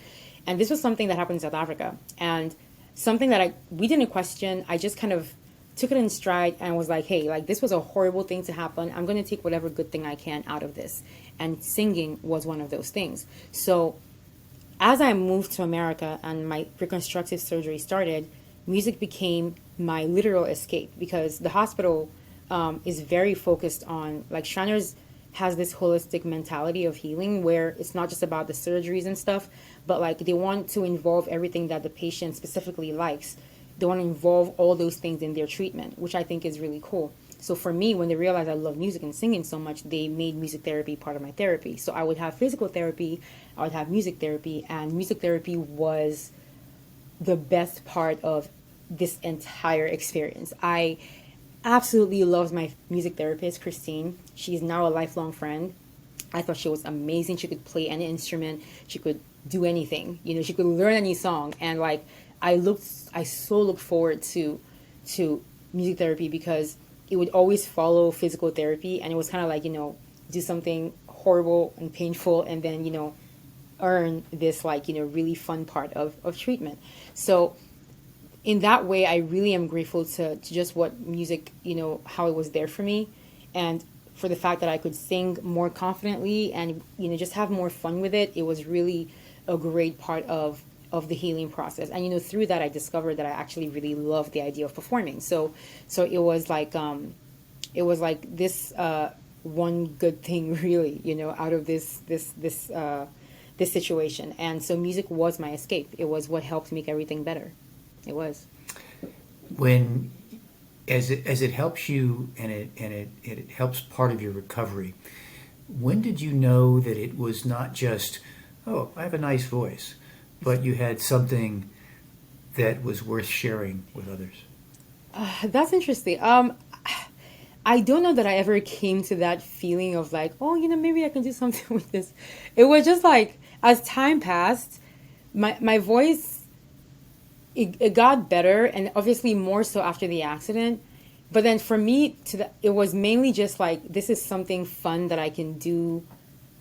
And this was something that happened in South Africa, and something that we didn't question. I just kind of took it in stride and was like, hey, like, this was a horrible thing to happen. I'm going to take whatever good thing I can out of this. And singing was one of those things. So as I moved to America and my reconstructive surgery started, music became my literal escape, because the hospital is very focused on, like, Shriners has this holistic mentality of healing where it's not just about the surgeries and stuff, but like they want to involve everything that the patient specifically likes. They want to involve all those things in their treatment, which I think is really cool. So for me, when they realized I love music and singing so much, they made music therapy part of my therapy. So I would have physical therapy, I would have music therapy, and music therapy was the best part of this entire experience. I absolutely loved my music therapist, Christine. She's now a lifelong friend. I thought she was amazing. She could play any instrument. She could do anything. She could learn any song. And like, I so looked forward to music therapy because it would always follow physical therapy, and it was kind of like, do something horrible and painful and then, earn this like, really fun part of treatment. So in that way, I really am grateful to just what music, how it was there for me, and for the fact that I could sing more confidently and, just have more fun with it. It was really a great part of the healing process. And, through that, I discovered that I actually really loved the idea of performing. So it was like this one good thing really, out of this situation. And so music was my escape. It was what helped make everything better. It was. As it helps you and it helps part of your recovery, when did you know that it was not just, oh, I have a nice voice, but you had something that was worth sharing with others? That's interesting. I don't know that I ever came to that feeling of like, oh, maybe I can do something with this. It was just like, as time passed, my voice, it got better, and obviously more so after the accident. But then for me, it was mainly just like, this is something fun that I can do,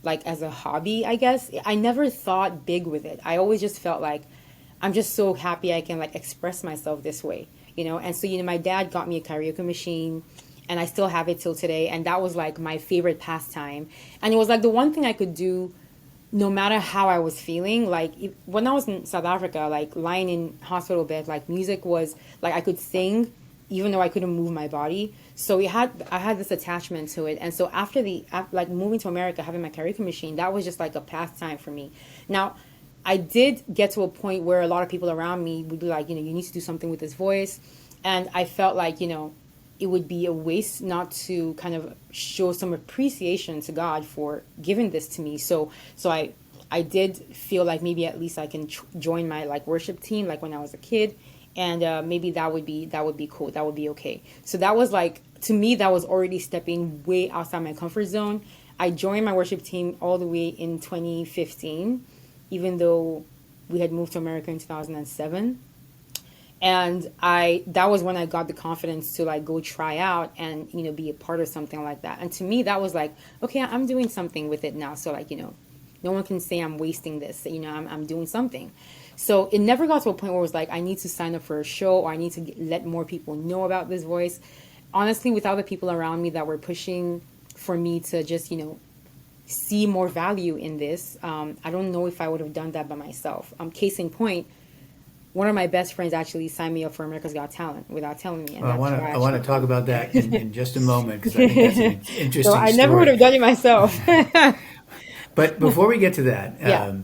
like as a hobby, I guess. I never thought big with it. I always just felt like, I'm just so happy I can like express myself this way, And so, my dad got me a karaoke machine, and I still have it till today. And that was like my favorite pastime. And it was like the one thing I could do no matter how I was feeling. Like when I was in South Africa, like lying in hospital bed, like music was like, I could sing even though I couldn't move my body. So I had this attachment to it. And so after like moving to America, having my karaoke machine, that was just like a pastime for me. Now, I did get to a point where a lot of people around me would be like, you need to do something with this voice. And I felt like, it would be a waste not to kind of show some appreciation to God for giving this to me. So I did feel like maybe at least I can join my like worship team, like when I was a kid, and maybe that would be cool. That would be okay. So that was like, to me, that was already stepping way outside my comfort zone. I joined my worship team all the way in 2015, even though we had moved to America in 2007, and I that was when I got the confidence to like go try out and be a part of something like that. And to me, that was like, okay, I'm doing something with it now. So like no one can say I'm wasting this. I'm doing something. So it never got to a point where it was like I need to sign up for a show or I need to let more people know about this voice. Honestly, without the people around me that were pushing for me to just see more value in this, I don't know if I would have done that by myself. Case in point, one of my best friends actually signed me up for America's Got Talent without telling me, and Well, that's I want why to talk about that in just a moment because I think that's an so interesting I never would story. have done it myself. But before we get to that, Yeah.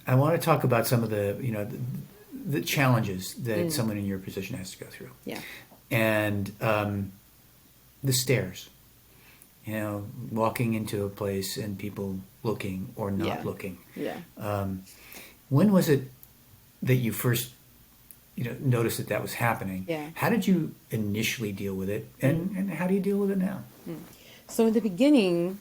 I want to talk about some of the the challenges that Mm. someone in your position has to go through, Yeah. and the stairs. Walking into a place and people looking or not Yeah. looking. Yeah. When was it that you first noticed that that was happening? Yeah. How did you initially deal with it, Mm. and how do you deal with it now? So in the beginning,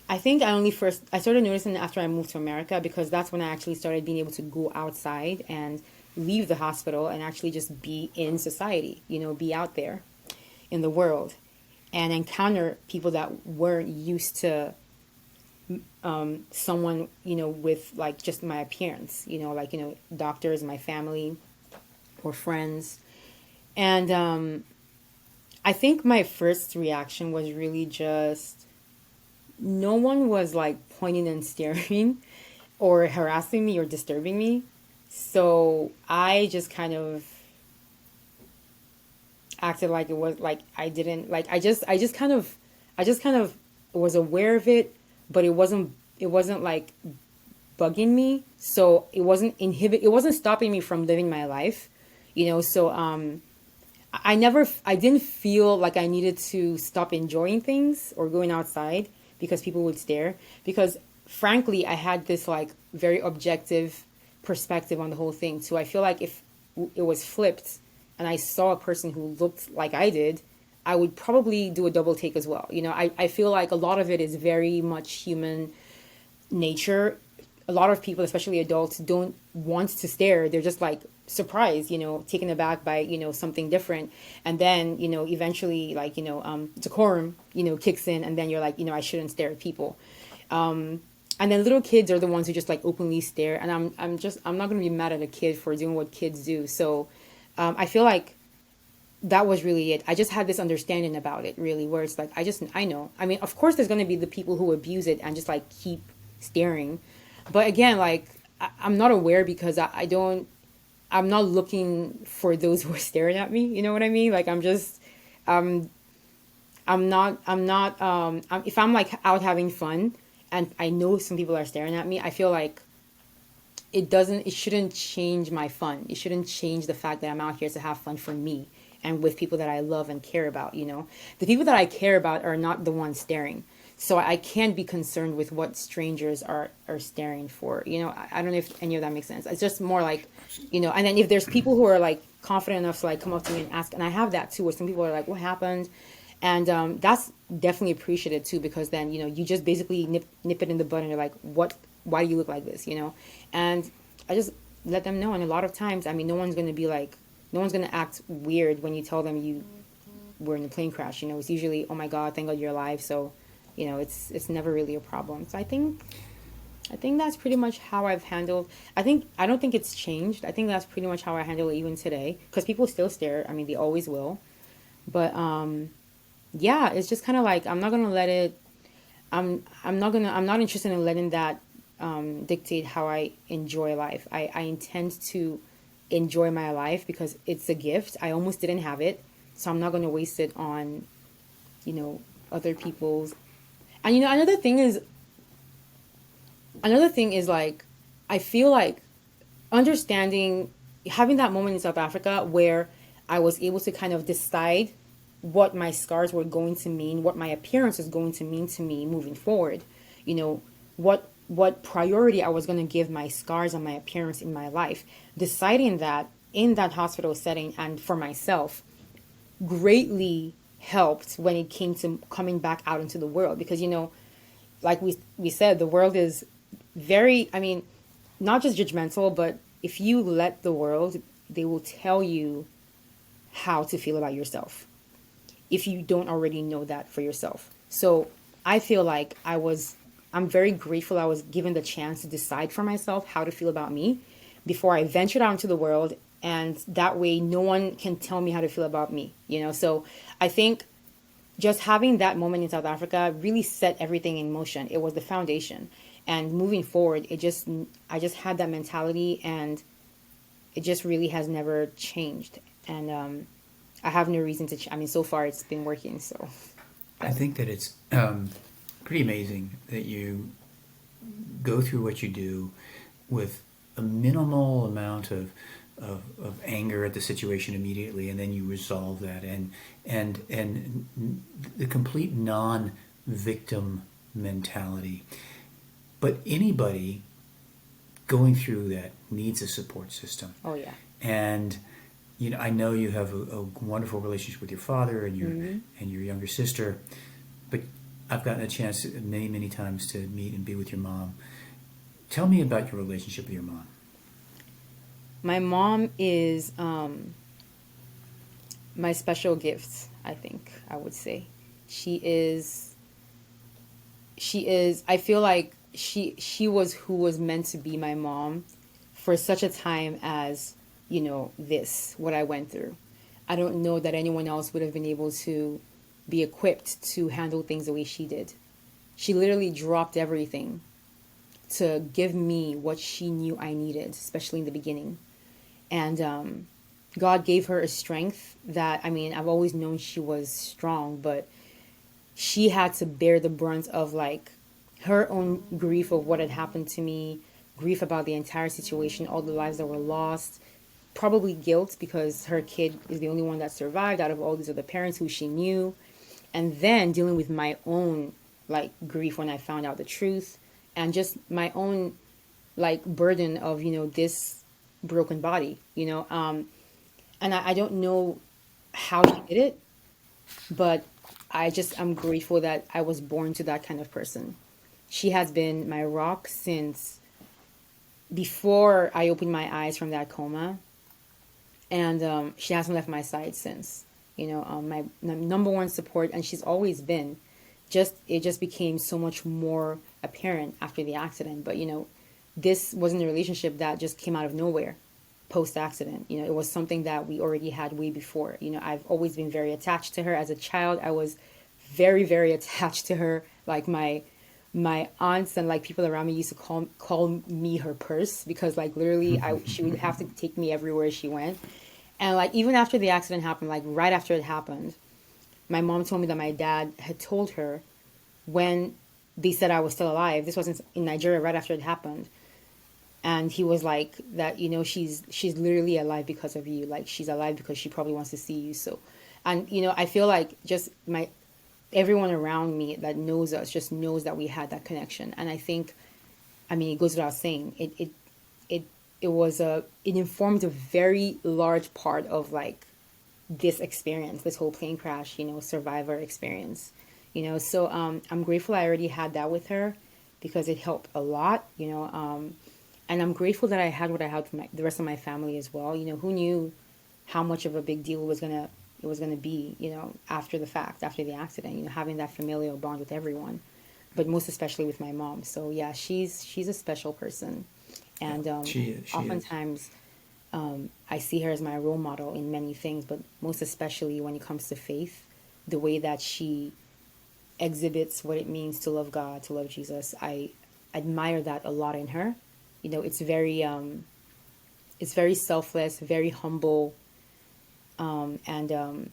I think I started noticing it after I moved to America because that's when I actually started being able to go outside and leave the hospital and actually just be in society, be out there in the world and encounter people that weren't used to someone, with like just my appearance, like, doctors, my family or friends. And I think my first reaction was really just no one was like pointing and staring or harassing me or disturbing me. So I just kind of acted like it was like I didn't like I just kind of was aware of it, but it wasn't like bugging me. So it wasn't stopping me from living my life, so I didn't feel like I needed to stop enjoying things or going outside because people would stare. Because frankly, I had this like very objective perspective on the whole thing. So I feel like if it was flipped and I saw a person who looked like I did, I would probably do a double take as well. I feel like a lot of it is very much human nature. A lot of people, especially adults, don't want to stare. They're just like surprised, taken aback by, something different. And then, eventually like, decorum, kicks in and then you're like, I shouldn't stare at people. And then little kids are the ones who just like openly stare. And I'm not going to be mad at a kid for doing what kids do. So I feel like that was really it. I just had this understanding about it really where it's like, I know. I mean, of course there's going to be the people who abuse it and just like keep staring. But again, like I'm not aware because I'm not looking for those who are staring at me. You know what I mean? Like if I'm like out having fun and I know some people are staring at me, I feel like it shouldn't change my fun. It shouldn't change the fact that I'm out here to have fun for me and with people that I love and care about, The people that I care about are not the ones staring. So I can't be concerned with what strangers are staring for. I don't know if any of that makes sense. It's just more like, and then if there's people who are like confident enough to like come up to me and ask, and I have that too, where some people are like, what happened? And that's definitely appreciated too, because then, you just basically nip it in the bud and you're like, why do you look like this? And I just let them know. And a lot of times, I mean, no one's going to act weird when you tell them you were in a plane crash. It's usually, oh my God, thank God you're alive. So, it's never really a problem. So I think that's pretty much how I've handled. I don't think it's changed. I think that's pretty much how I handle it even today, because people still stare. I mean, they always will. But yeah, it's just kind of like I'm not gonna let it. I'm not interested in letting that dictate how I enjoy life. I intend to enjoy my life because it's a gift. I almost didn't have it, so I'm not gonna waste it on, other people's. And another thing is like, I feel like having that moment in South Africa where I was able to kind of decide what my scars were going to mean, what my appearance was going to mean to me moving forward, what priority I was going to give my scars and my appearance in my life. Deciding that in that hospital setting and for myself greatly helped when it came to coming back out into the world, because like we said, the world is very, I mean, not just judgmental, but if you let the world, they will tell you how to feel about yourself if you don't already know that for yourself. So I feel like I'm very grateful I was given the chance to decide for myself how to feel about me before I ventured out into the world. And that way, no one can tell me how to feel about me, you know? So I think just having that moment in South Africa really set everything in motion. It was the foundation. And moving forward, I just had that mentality, and it just really has never changed. And I have no reason to, I mean, so far it's been working. So I that's, think that it's pretty amazing that you go through what you do with a minimal amount of anger at the situation immediately, and then you resolve that, and the complete non-victim mentality. But anybody going through that needs a support system. oh yeah. And I know you have a wonderful relationship with your father and your younger sister, but I've gotten a chance many, many times to meet and be with your mom. Tell me about your relationship with your mom. My mom is my special gift, I think I would say. She is I feel like she was who was meant to be my mom for such a time as, this, what I went through. I don't know that anyone else would have been able to be equipped to handle things the way she did. She literally dropped everything to give me what she knew I needed, especially in the beginning. And God gave her a strength that, I mean, I've always known she was strong, but she had to bear the brunt of like her own grief of what had happened to me, grief about the entire situation, all the lives that were lost, probably guilt because her kid is the only one that survived out of all these other parents who she knew, and then dealing with my own like grief when I found out the truth, and just my own like burden of this broken body, and I don't know how she did it, but I'm grateful that I was born to that kind of person. She has been my rock since before I opened my eyes from that coma, and she hasn't left my side since. My number one support, and she's always been. It just became so much more apparent after the accident. But this wasn't a relationship that just came out of nowhere post accident. It was something that we already had way before. I've always been very attached to her. As a child, I was very, very attached to her. Like my aunts and like people around me used to call me her purse, because like literally she would have to take me everywhere she went. And like even after the accident happened, like right after it happened, my mom told me that my dad had told her when they said I was still alive. This wasn't in Nigeria, right after it happened. And he was like that, she's literally alive because of you. Like she's alive because she probably wants to see you. So, and I feel like just everyone around me that knows us just knows that we had that connection. And I think, I mean, it goes without saying, it informed a very large part of like this experience, this whole plane crash, survivor experience, so I'm grateful I already had that with her, because it helped a lot, and I'm grateful that I had what I had for the rest of my family as well. Who knew how much of a big deal it was gonna be, after the fact, after the accident, having that familial bond with everyone, but most especially with my mom. So yeah, she's a special person, and She is. oftentimes I see her as my role model in many things, but most especially when it comes to faith, the way that she exhibits what it means to love God, to love Jesus. I admire that a lot in her. It's very selfless, very humble, and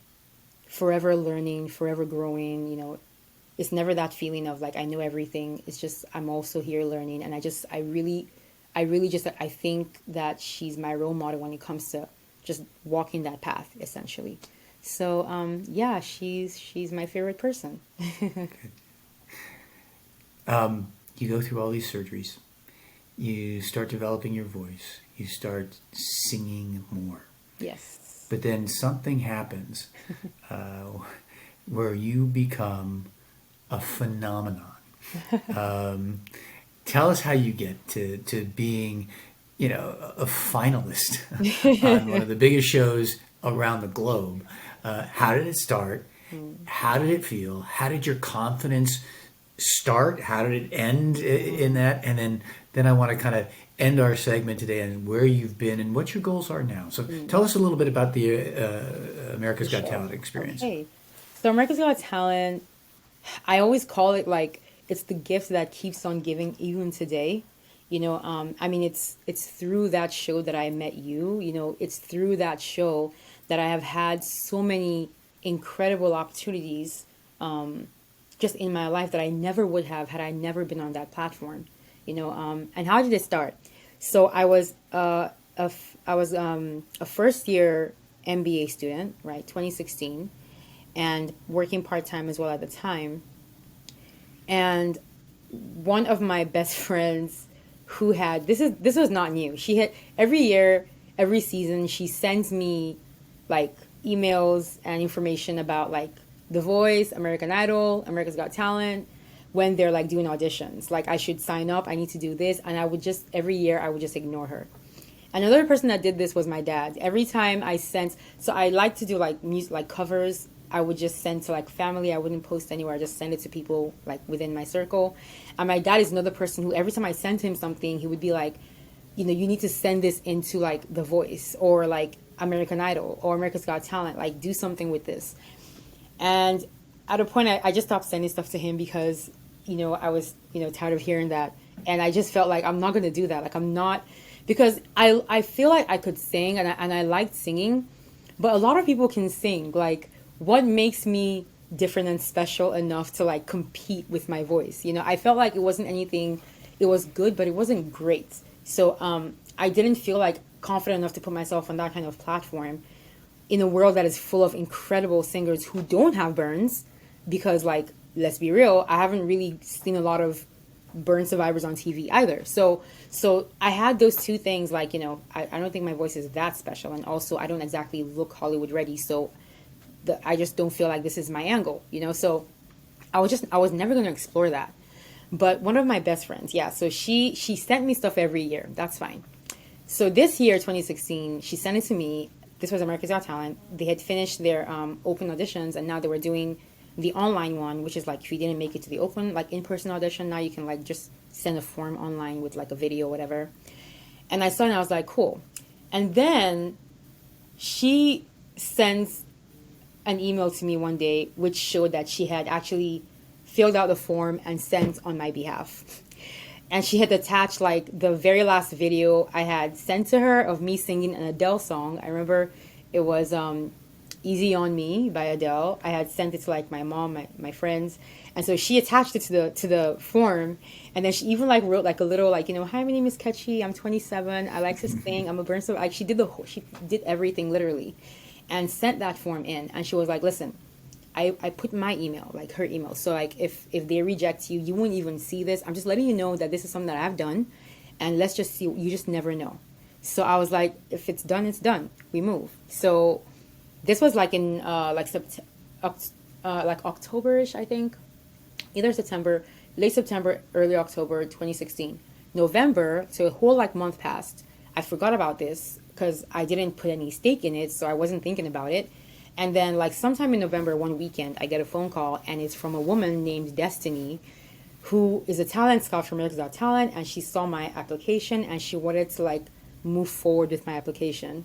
forever learning, forever growing. It's never that feeling of like I know everything. It's just I'm also here learning, and I think that she's my role model when it comes to just walking that path, essentially. So yeah, she's my favorite person. You go through all these surgeries. You start developing your voice. You start singing more. Yes. But then something happens uh, where you become a phenomenon. tell us how you get to being, a finalist on one of the biggest shows around the globe. How did it start? How did it feel? How did your confidence start? How did it end in that? And then I want to kind of end our segment today and where you've been and what your goals are now. So tell us a little bit about the America's Got Talent experience. Okay. So America's Got Talent, I always call it like it's the gift that keeps on giving even today. I mean, it's through that show that I met you. It's through that show that I have had so many incredible opportunities just in my life that I never would have had I never been on that platform. And how did it start? So I was a first year MBA student, right, 2016, and working part time as well at the time. And one of my best friends who had this was not new. She had every year, every season, she sends me like emails and information about like The Voice, American Idol, America's Got Talent, when they're like doing auditions. Like I should sign up, I need to do this, and I would just every year I would just ignore her. Another person that did this was my dad. Every time I sent, so I like to do like music, like covers. I would just send to like family. I wouldn't post anywhere. I just send it to people like within my circle. And my dad is another person who every time I sent him something, he would be like, you need to send this into like The Voice or like American Idol or America's Got Talent. Like do something with this. And at a point, I just stopped sending stuff to him because, I was, tired of hearing that. And I just felt like I'm not going to do that. Like I'm not, because I feel like I could sing and I liked singing, but a lot of people can sing. Like what makes me different and special enough to like compete with my voice? I felt like it wasn't anything, it was good, but it wasn't great. So I didn't feel like confident enough to put myself on that kind of platform in a world that is full of incredible singers who don't have burns, because like, let's be real, I haven't really seen a lot of burn survivors on TV either. So I had those two things, like, I don't think my voice is that special. And also I don't exactly look Hollywood ready. So I just don't feel like this is my angle, So I was never going to explore that. But one of my best friends, so she sent me stuff every year. That's fine. So this year, 2016, she sent it to me. This was America's Got Talent. They had finished their open auditions, and now they were doing the online one, which is like if you didn't make it to the open, like in-person audition, now you can like just send a form online with like a video, whatever. And I saw it and I was like, cool. And then she sends an email to me one day, which showed that she had actually filled out the form and sent on my behalf. And she had attached like the very last video I had sent to her of me singing an Adele song. I remember it was Easy on Me by Adele. I had sent it to like my mom, my friends. And so she attached it to the form. And then she even like wrote like a little like, hi, my name is Kechi. I'm 27. I like to sing. I'm a burn survivor. Like she did everything literally and sent that form in. And she was like, listen, I put my email, like her email. So like if they reject you, you won't even see this. I'm just letting you know that this is something that I've done. And let's just see. You just never know. So I was like, if it's done, it's done. We move. So this was like in like October-ish, I think. Either September, late September, early October 2016. November, so a whole like month passed. I forgot about this because I didn't put any stake in it, so I wasn't thinking about it. And then like sometime in November, one weekend, I get a phone call, and it's from a woman named Destiny, who is a talent scout from America's Got Talent, and she saw my application and she wanted to like move forward with my application.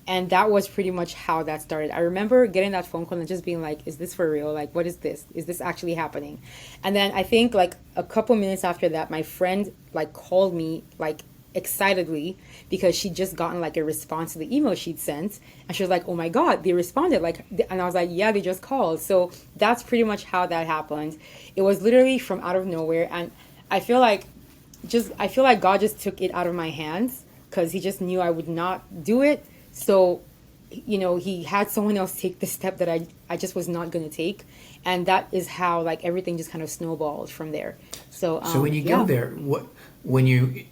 And that was pretty much how that started. I remember getting that phone call and just being like, is this for real? Like, what is this? Is this actually happening? And then I think like a couple minutes after that, my friend like called me like excitedly because she'd just gotten like a response to the email she'd sent. And she was like, oh my God, they responded. Like, and I was like, yeah, they just called. So that's pretty much how that happened. It was literally from out of nowhere. And I feel like God just took it out of my hands because he just knew I would not do it. So he had someone else take the step that I just was not going to take. And that is how like everything just kind of snowballed from there. So, So when you go yeah. there, when you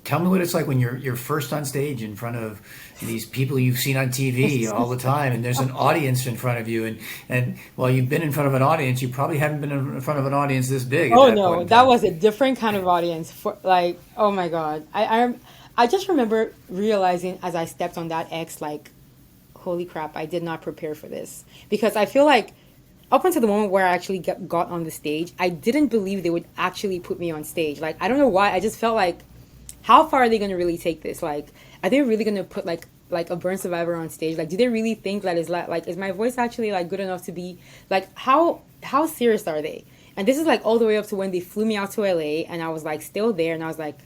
tell me what it's like when you're first on stage in front of these people you've seen on TV all the time, and there's an audience in front of you, and while you've been in front of an audience, you probably haven't been in front of an audience this big at Oh that point no, in that time. was a different kind of audience for like, oh my God. I just remember realizing as I stepped on that X, like, holy crap, I did not prepare for this. Because I feel like up until the moment where I actually got on the stage, I didn't believe they would actually put me on stage. Like, I don't know why. I just felt like, how far are they going to really take this? Like, are they really going to put like a burn survivor on stage? Like, do they really think that is like is my voice actually like good enough to be like how serious are they? And this is like all the way up to when they flew me out to LA, and I was like still there, and I was like,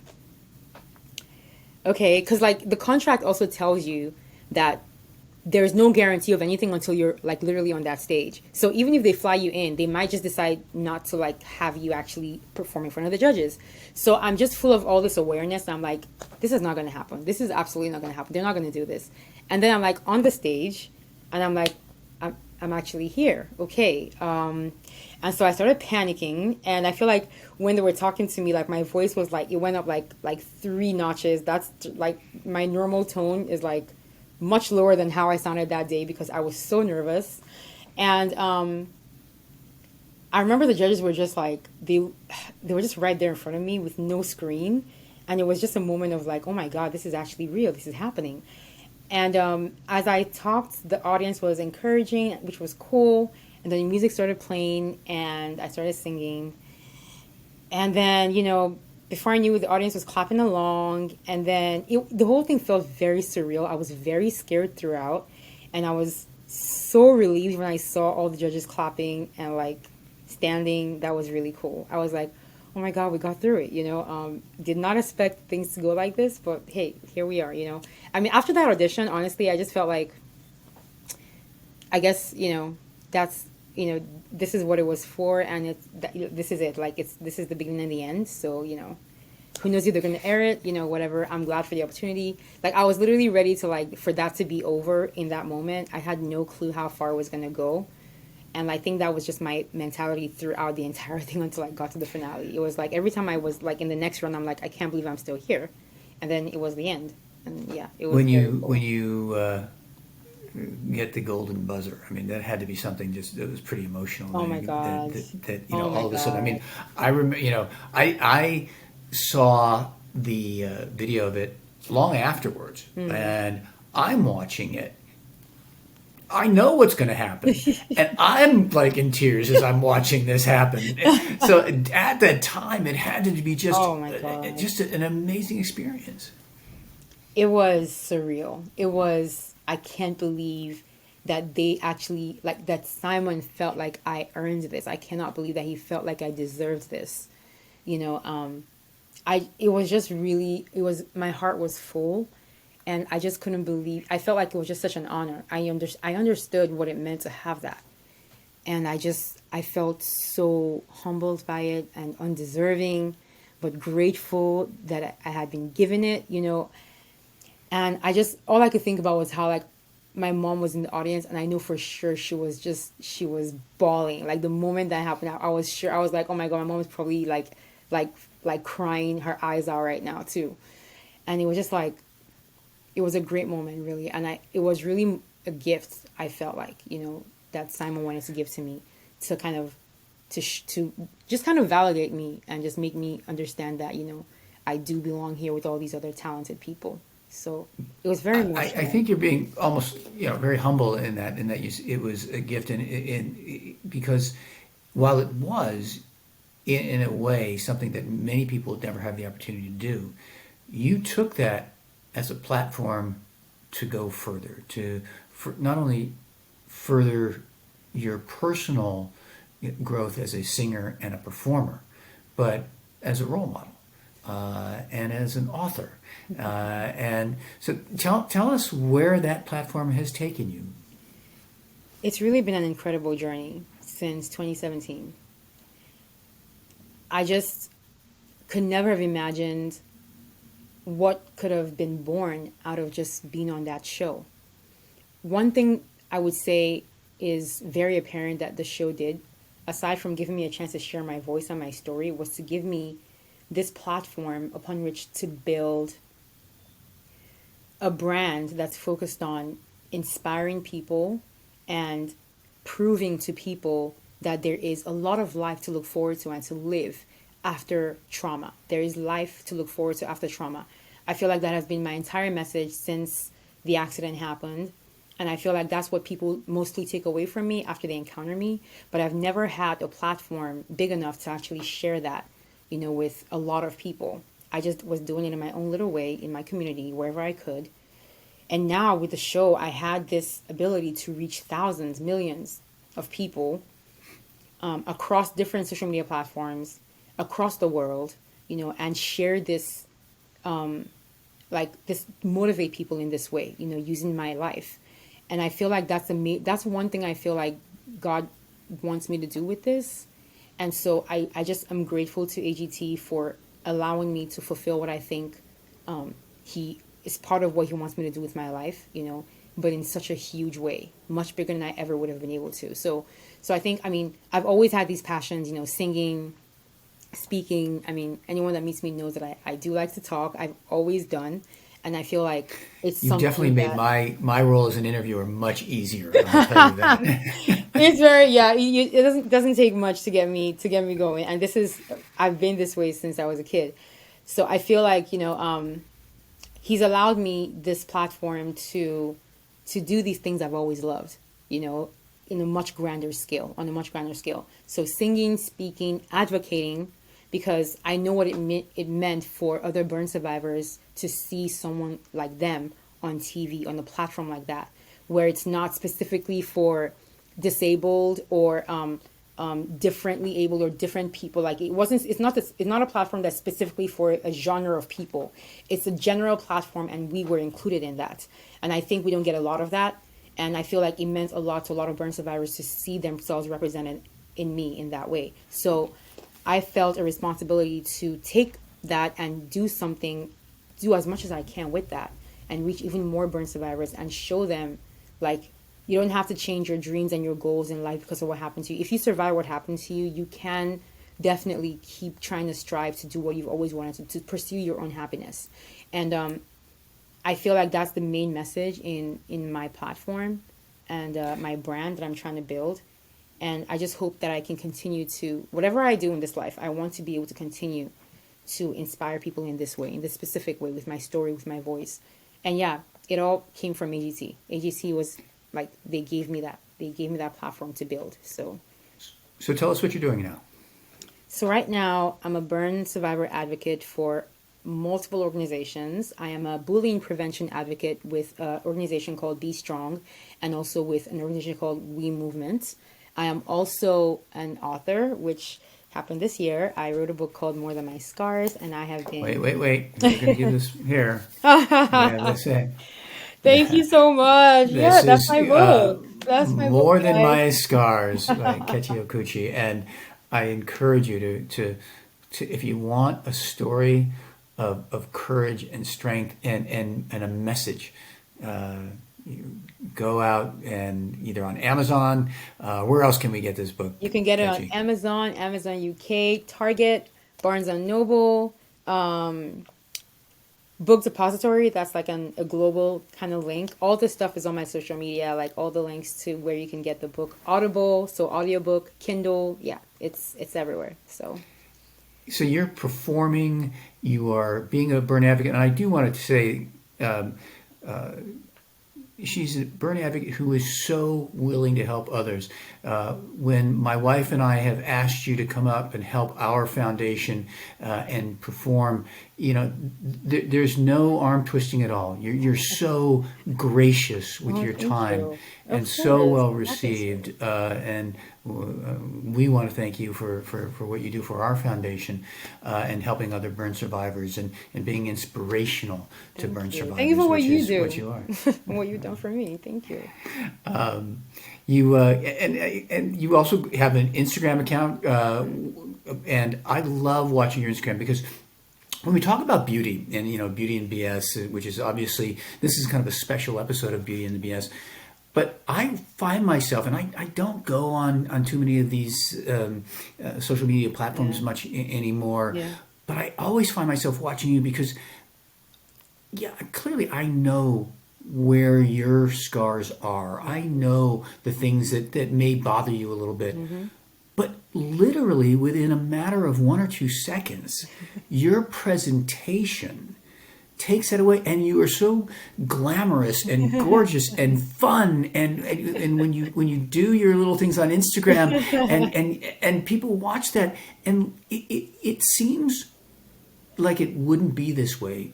okay, because like the contract also tells you that there's no guarantee of anything until you're like literally on that stage. So even if they fly you in, they might just decide not to like have you actually perform in front of the judges. So I'm just full of all this awareness. And I'm like, this is not going to happen. This is absolutely not going to happen. They're not going to do this. And then I'm like on the stage, and I'm like, I'm actually here. Okay. And so I started panicking, and I feel like when they were talking to me, like my voice was like, it went up like 3 notches. That's like my normal tone is like much lower than how I sounded that day because I was so nervous. And I remember the judges were just like they were just right there in front of me with no screen, and it was just a moment of like, oh my God, this is actually real. This is happening. And as I talked, the audience was encouraging, which was cool. And then the music started playing, and I started singing. And then, before I knew it, the audience was clapping along. And then the whole thing felt very surreal. I was very scared throughout. And I was so relieved when I saw all the judges clapping and like standing. That was really cool. I was like, oh my God, we got through it. Did not expect things to go like this, but hey, here we are. I mean, after that audition, honestly, I just felt like, I guess, that's, this is what it was for, and this is it. Like, this is the beginning and the end. So, who knows if they're going to air it, whatever. I'm glad for the opportunity. Like, I was literally ready to, like, for that to be over in that moment. I had no clue how far it was going to go. And I think that was just my mentality throughout the entire thing until I got to the finale. It was like every time I was like in the next run, I'm like, I can't believe I'm still here. And then it was the end. And yeah, it was When very you cool. when you get the golden buzzer, I mean that had to be something just that was pretty emotional. Oh my That God. Oh my all of a sudden. I God. mean, I remember. I saw the video of it long afterwards, and I'm watching it. I know what's going to happen, and I'm like in tears as I'm watching this happen. So at that time, it had to be Oh my God. just an amazing experience. It was surreal. It was, I can't believe that they actually, like, that Simon felt like I earned this. I cannot believe that he felt like I deserved this. You know, it was just really, my heart was full, and I just couldn't believe, I felt like it was just such an honor. I understood what it meant to have that. And I felt so humbled by it and undeserving, but grateful that I had been given it. And all I could think about was how like my mom was in the audience, and I know for sure she was bawling. Like the moment that happened, I was sure, I was like, oh my God, my mom is probably like like crying her eyes out right now too. And it was just like, it was a great moment really, and it was really a gift. I felt like that Simon wanted to give to me to kind of to just kind of validate me and just make me understand that I do belong here with all these other talented people. So it was very I emotional. think you're being almost very humble in that it was a gift because while it was in a way something that many people would never have the opportunity to do, you took that as a platform to go further, for not only further your personal growth as a singer and a performer, but as a role model and as an author. And so tell us where that platform has taken you. It's really been an incredible journey since 2017. I just could never have imagined what could have been born out of just being on that show. one thing I would say is very apparent that the show did, aside from giving me a chance to share my voice and my story, was to give me this platform upon which to build a brand that's focused on inspiring people and proving to people that there is a lot of life to look forward to and to live after trauma. There is life to look forward to after trauma. I feel like that has been my entire message since the accident happened. And I feel like that's what people mostly take away from me after they encounter me. But I've never had a platform big enough to actually share that, with a lot of people. I just was doing it in my own little way, in my community, wherever I could. And now with the show, I had this ability to reach thousands, millions of people across different social media platforms, across the world, and share this, motivate people in this way, using my life. And I feel like that's one thing I feel like God wants me to do with this. And so I just am grateful to AGT for allowing me to fulfill what I think he is part of what he wants me to do with my life, but in such a huge way, much bigger than I ever would have been able to. So I think, I've always had these passions, singing, speaking. Anyone that meets me knows that I do like to talk. I've always done. And I feel like it's You something definitely made that my role as an interviewer much easier. I'll tell you that. it's very, yeah, it doesn't take much to get me going. And I've been this way since I was a kid. So I feel like, he's allowed me this platform to do these things I've always loved, in a much grander scale, on a much grander scale. So singing, speaking, advocating, because I know what it meant for other burn survivors to see someone like them on TV, on a platform like that, where it's not specifically for disabled or differently able or different people. Like it's not a platform that's specifically for a genre of people. It's a general platform, and we were included in that. And I think we don't get a lot of that. And I feel like it meant a lot to a lot of burn survivors to see themselves represented in me in that way. So I felt a responsibility to take that and do as much as I can with that, and reach even more burn survivors and show them, like, you don't have to change your dreams and your goals in life because of what happened to you. If you survive what happened to you, you can definitely keep trying to strive to do what you've always wanted to pursue your own happiness. And I feel like that's the main message in my platform and my brand that I'm trying to build. And I just hope that I can continue to, whatever I do in this life, I want to be able to continue to inspire people in this way, in this specific way, with my story, with my voice. And yeah, it all came from AGT. AGT was like, they gave me that platform to build. So So tell us what you're doing now. So right now, I'm a burn survivor advocate for multiple organizations. I am a bullying prevention advocate with an organization called Be Strong, and also with an organization called We Movement. I am also an author, which happened this year. I wrote a book called More Than My Scars, and I have been... Wait. We're going to give this here. Yeah, let's say. Thank you so much. Yeah, This that's is my book. That's my More book, Than guys. My Scars by Kechi Okwuchi. And I encourage you to if you want a story of courage and strength and a message, you go out and either on Amazon, where else can we get this book? You can get it on Kechi? Amazon, Amazon UK, Target, Barnes and Noble, Book Depository. That's like a global kind of link. All this stuff is on my social media, like all the links to where you can get the book. Audible, so audiobook, Kindle, yeah, it's everywhere. So you're performing, you are being a burn advocate, and I do want to say she's a burn advocate who is so willing to help others. When my wife and I have asked you to come up and help our foundation and perform, there's no arm twisting at all. You're so gracious with your thank time you. and Of so course. well I'm happy to. received. And we want to thank you for what you do for our foundation and helping other burn survivors and being inspirational to burn survivors. Thank you for what which you is do. what you are. And what you've done for me. Thank you. You and you also have an Instagram account, and I love watching your Instagram because when we talk about beauty and beauty and BS, which is obviously this is kind of a special episode of Beauty and the BS. But I find myself, and I don't go on too many of these social media platforms Yeah. much anymore, Yeah. but I always find myself watching you because, yeah, clearly I know where your scars are. I know the things that may bother you a little bit. Mm-hmm. But literally within a matter of 1 or 2 seconds, your presentation takes that away, and you are so glamorous and gorgeous and fun, and when you do your little things on Instagram, and people watch that, and it seems like it wouldn't be this way,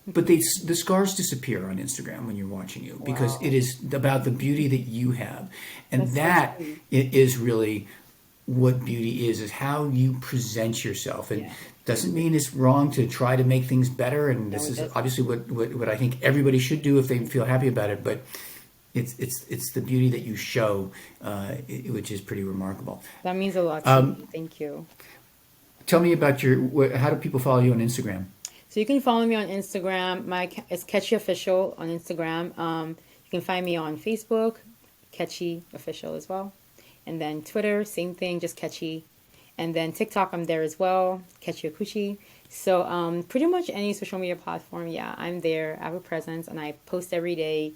but the scars disappear on Instagram when you're watching you, because it Wow. is about the beauty that you have, and That's so that sweet. is really what beauty is how you present yourself. And Yeah. I doesn't agree. mean it's wrong to try to make things better, and No, this it is doesn't. obviously what I think everybody should do if they feel happy about it, but it's the beauty that you show, which is pretty remarkable. That means a lot to me. Thank you. Tell me about how do people follow you on Instagram? So you can follow me on Instagram. It's Kechi Official on Instagram. You can find me on Facebook, Kechi Official as well. And then Twitter, same thing, just Kechi. And then TikTok, I'm there as well, Kechi Okwuchi. So pretty much any social media platform, yeah, I'm there. I have a presence and I post every day.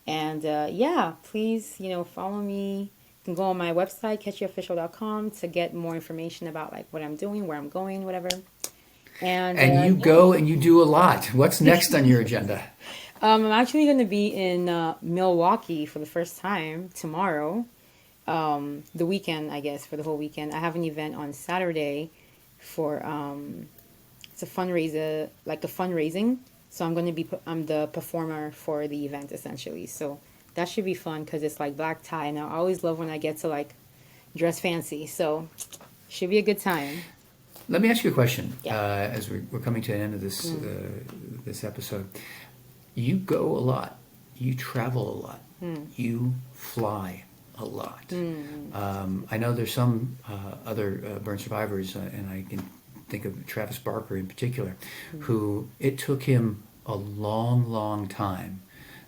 And yeah, please, follow me. You can go on my website, catchyofficial.com, to get more information about like what I'm doing, where I'm going, whatever. And And you yeah. go and you do a lot. What's next on your agenda? I'm actually going to be in Milwaukee for the first time tomorrow. The weekend, I guess, for the whole weekend. I have an event on Saturday for it's a fundraiser, like a fundraising. So I'm the performer for the event essentially. So that should be fun because it's like black tie, and I always love when I get to like dress fancy. So should be a good time. Let me ask you a question, Yeah. as we're coming to the end of this episode. You go a lot. You travel a lot. You fly a lot. I know there's some other burn survivors, and I can think of Travis Barker in particular, who it took him a long, long time,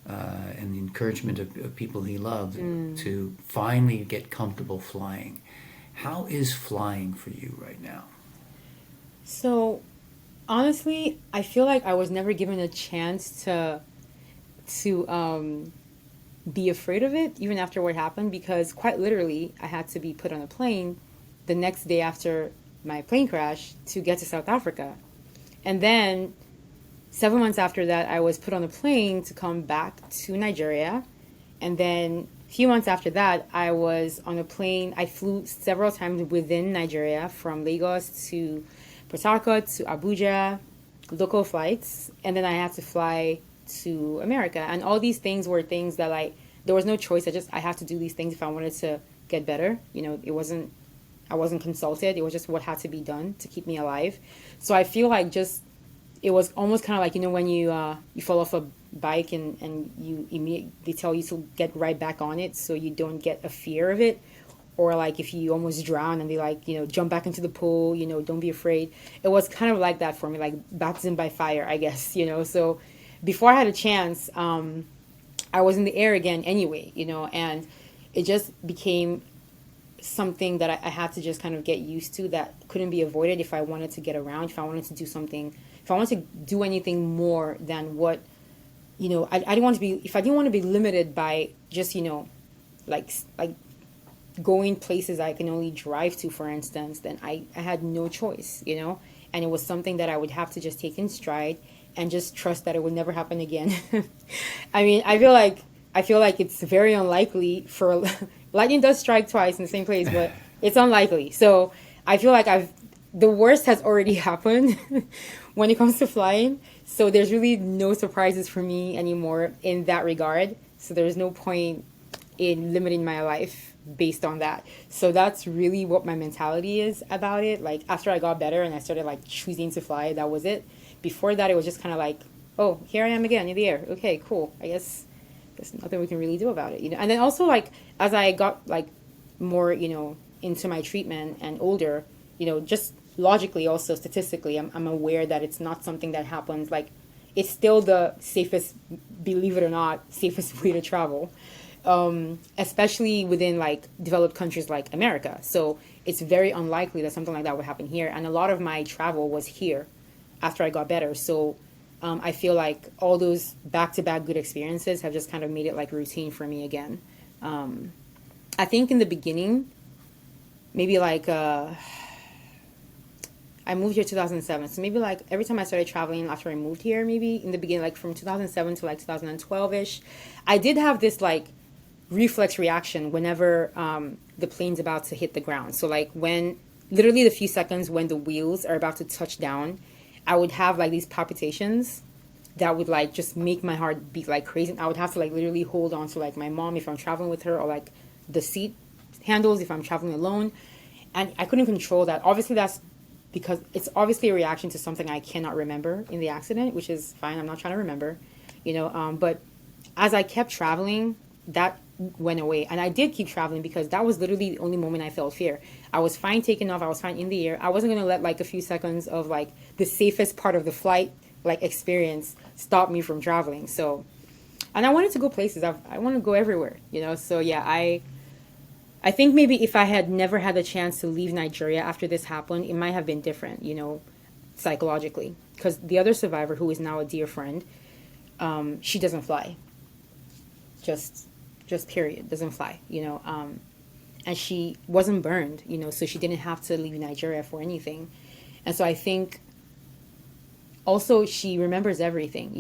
and the encouragement of people he loved to finally get comfortable flying. How is flying for you right now? So honestly, I feel like I was never given a chance to be afraid of it even after what happened, because quite literally I had to be put on a plane the next day after my plane crash to get to South Africa. And then 7 months after that I was put on a plane to come back to Nigeria. And then a few months after that I was on a plane. I flew several times within Nigeria from Lagos to Port Harcourt to Abuja, local flights, and then I had to fly to America. And all these things were things that like there was no choice. I had to do these things if I wanted to get better. I wasn't consulted. It was just what had to be done to keep me alive. So I feel like just it was almost kind of like when you fall off a bike and you they tell you to get right back on it so you don't get a fear of it, or like if you almost drown and they like jump back into the pool, don't be afraid. It was kind of like that for me, like baptism by fire, I guess. So before I had a chance, I was in the air again anyway, and it just became something that I had to just kind of get used to, that couldn't be avoided if I wanted to get around, if I wanted to do something, if I wanted to do anything more than what I didn't want to be, if I didn't want to be limited by just like going places I can only drive to, for instance, then I had no choice, and it was something that I would have to just take in stride and just trust that it would never happen again. I mean, I feel like it's very unlikely for lightning does strike twice in the same place, but it's unlikely. So I feel like the worst has already happened when it comes to flying. So there's really no surprises for me anymore in that regard. So there's no point in limiting my life based on that. So that's really what my mentality is about it. Like after I got better and I started like choosing to fly, that was it. Before that, it was just kind of like, oh, here I am again in the air. Okay, cool. I guess there's nothing we can really do about it, And then also like as I got like more, into my treatment and older, just logically also statistically, I'm aware that it's not something that happens. Like it's still the safest, believe it or not, safest way to travel. especially within like developed countries like America. So it's very unlikely that something like that would happen here. And a lot of my travel was here after I got better. So I feel like all those back-to-back good experiences have just kind of made it like routine for me again. I think in the beginning, maybe like I moved here 2007, so maybe like every time I started traveling after I moved here, maybe in the beginning, like from 2007 to like 2012ish, I did have this like reflex reaction whenever the plane's about to hit the ground. So like when literally the few seconds when the wheels are about to touch down, I would have like these palpitations that would like just make my heart beat like crazy. And I would have to like literally hold on to like my mom if I'm traveling with her, or like the seat handles if I'm traveling alone. And I couldn't control that. Obviously, that's because it's obviously a reaction to something I cannot remember in the accident, which is fine. I'm not trying to remember, but as I kept traveling, that went away. And I did keep traveling because that was literally the only moment I felt fear. I was fine taking off. I was fine in the air. I wasn't going to let like a few seconds of like the safest part of the flight, like experience, stop me from traveling. So, and I wanted to go places. I want to go everywhere, So yeah, I think maybe if I had never had the chance to leave Nigeria after this happened, it might have been different, psychologically. Because the other survivor, who is now a dear friend, she doesn't fly. Just period, doesn't fly, And she wasn't burned, so she didn't have to leave Nigeria for anything. And so I think also she remembers everything,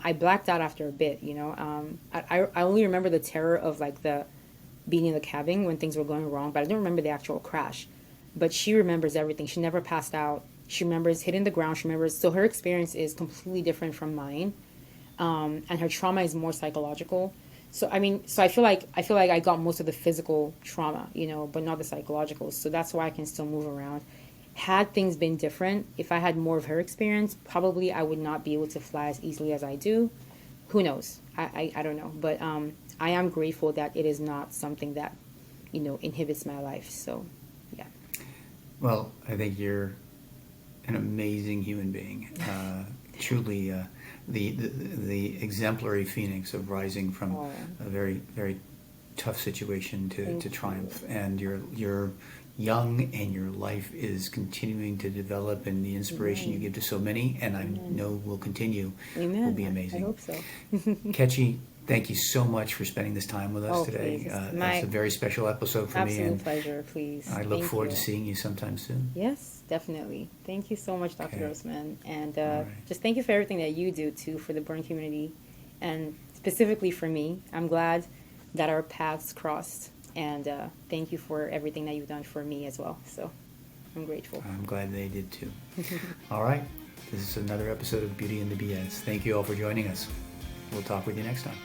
I blacked out after a bit, I only remember the terror of like the being in the cabin when things were going wrong, but I don't remember the actual crash. But she remembers everything. She never passed out. She remembers hitting the ground. She remembers, so her experience is completely different from mine, and her trauma is more psychological. So I feel like I got most of the physical trauma, but not the psychological. So that's why I can still move around. Had things been different, if I had more of her experience, probably I would not be able to fly as easily as I do. Who knows? I don't know, but I am grateful that it is not something that, inhibits my life. So, yeah. Well, I think you're an amazing human being. Truly, the exemplary phoenix of rising from a very, very tough situation to triumph. And you're young, and your life is continuing to develop, and the inspiration Amen. you give to so many, and I know will continue, Amen. will be amazing. I hope so. Kechi, thank you so much for spending this time with us today. It's a very special episode for me, and pleasure, please. I look forward to seeing you sometime soon. Yes, definitely. Thank you so much, Dr. Grossman. And right. just thank you for everything that you do, too, for the burn community. And specifically for me, I'm glad that our paths crossed. And thank you for everything that you've done for me as well. So I'm grateful. I'm glad they did, too. All right. This is another episode of Beauty and the BS. Thank you all for joining us. We'll talk with you next time.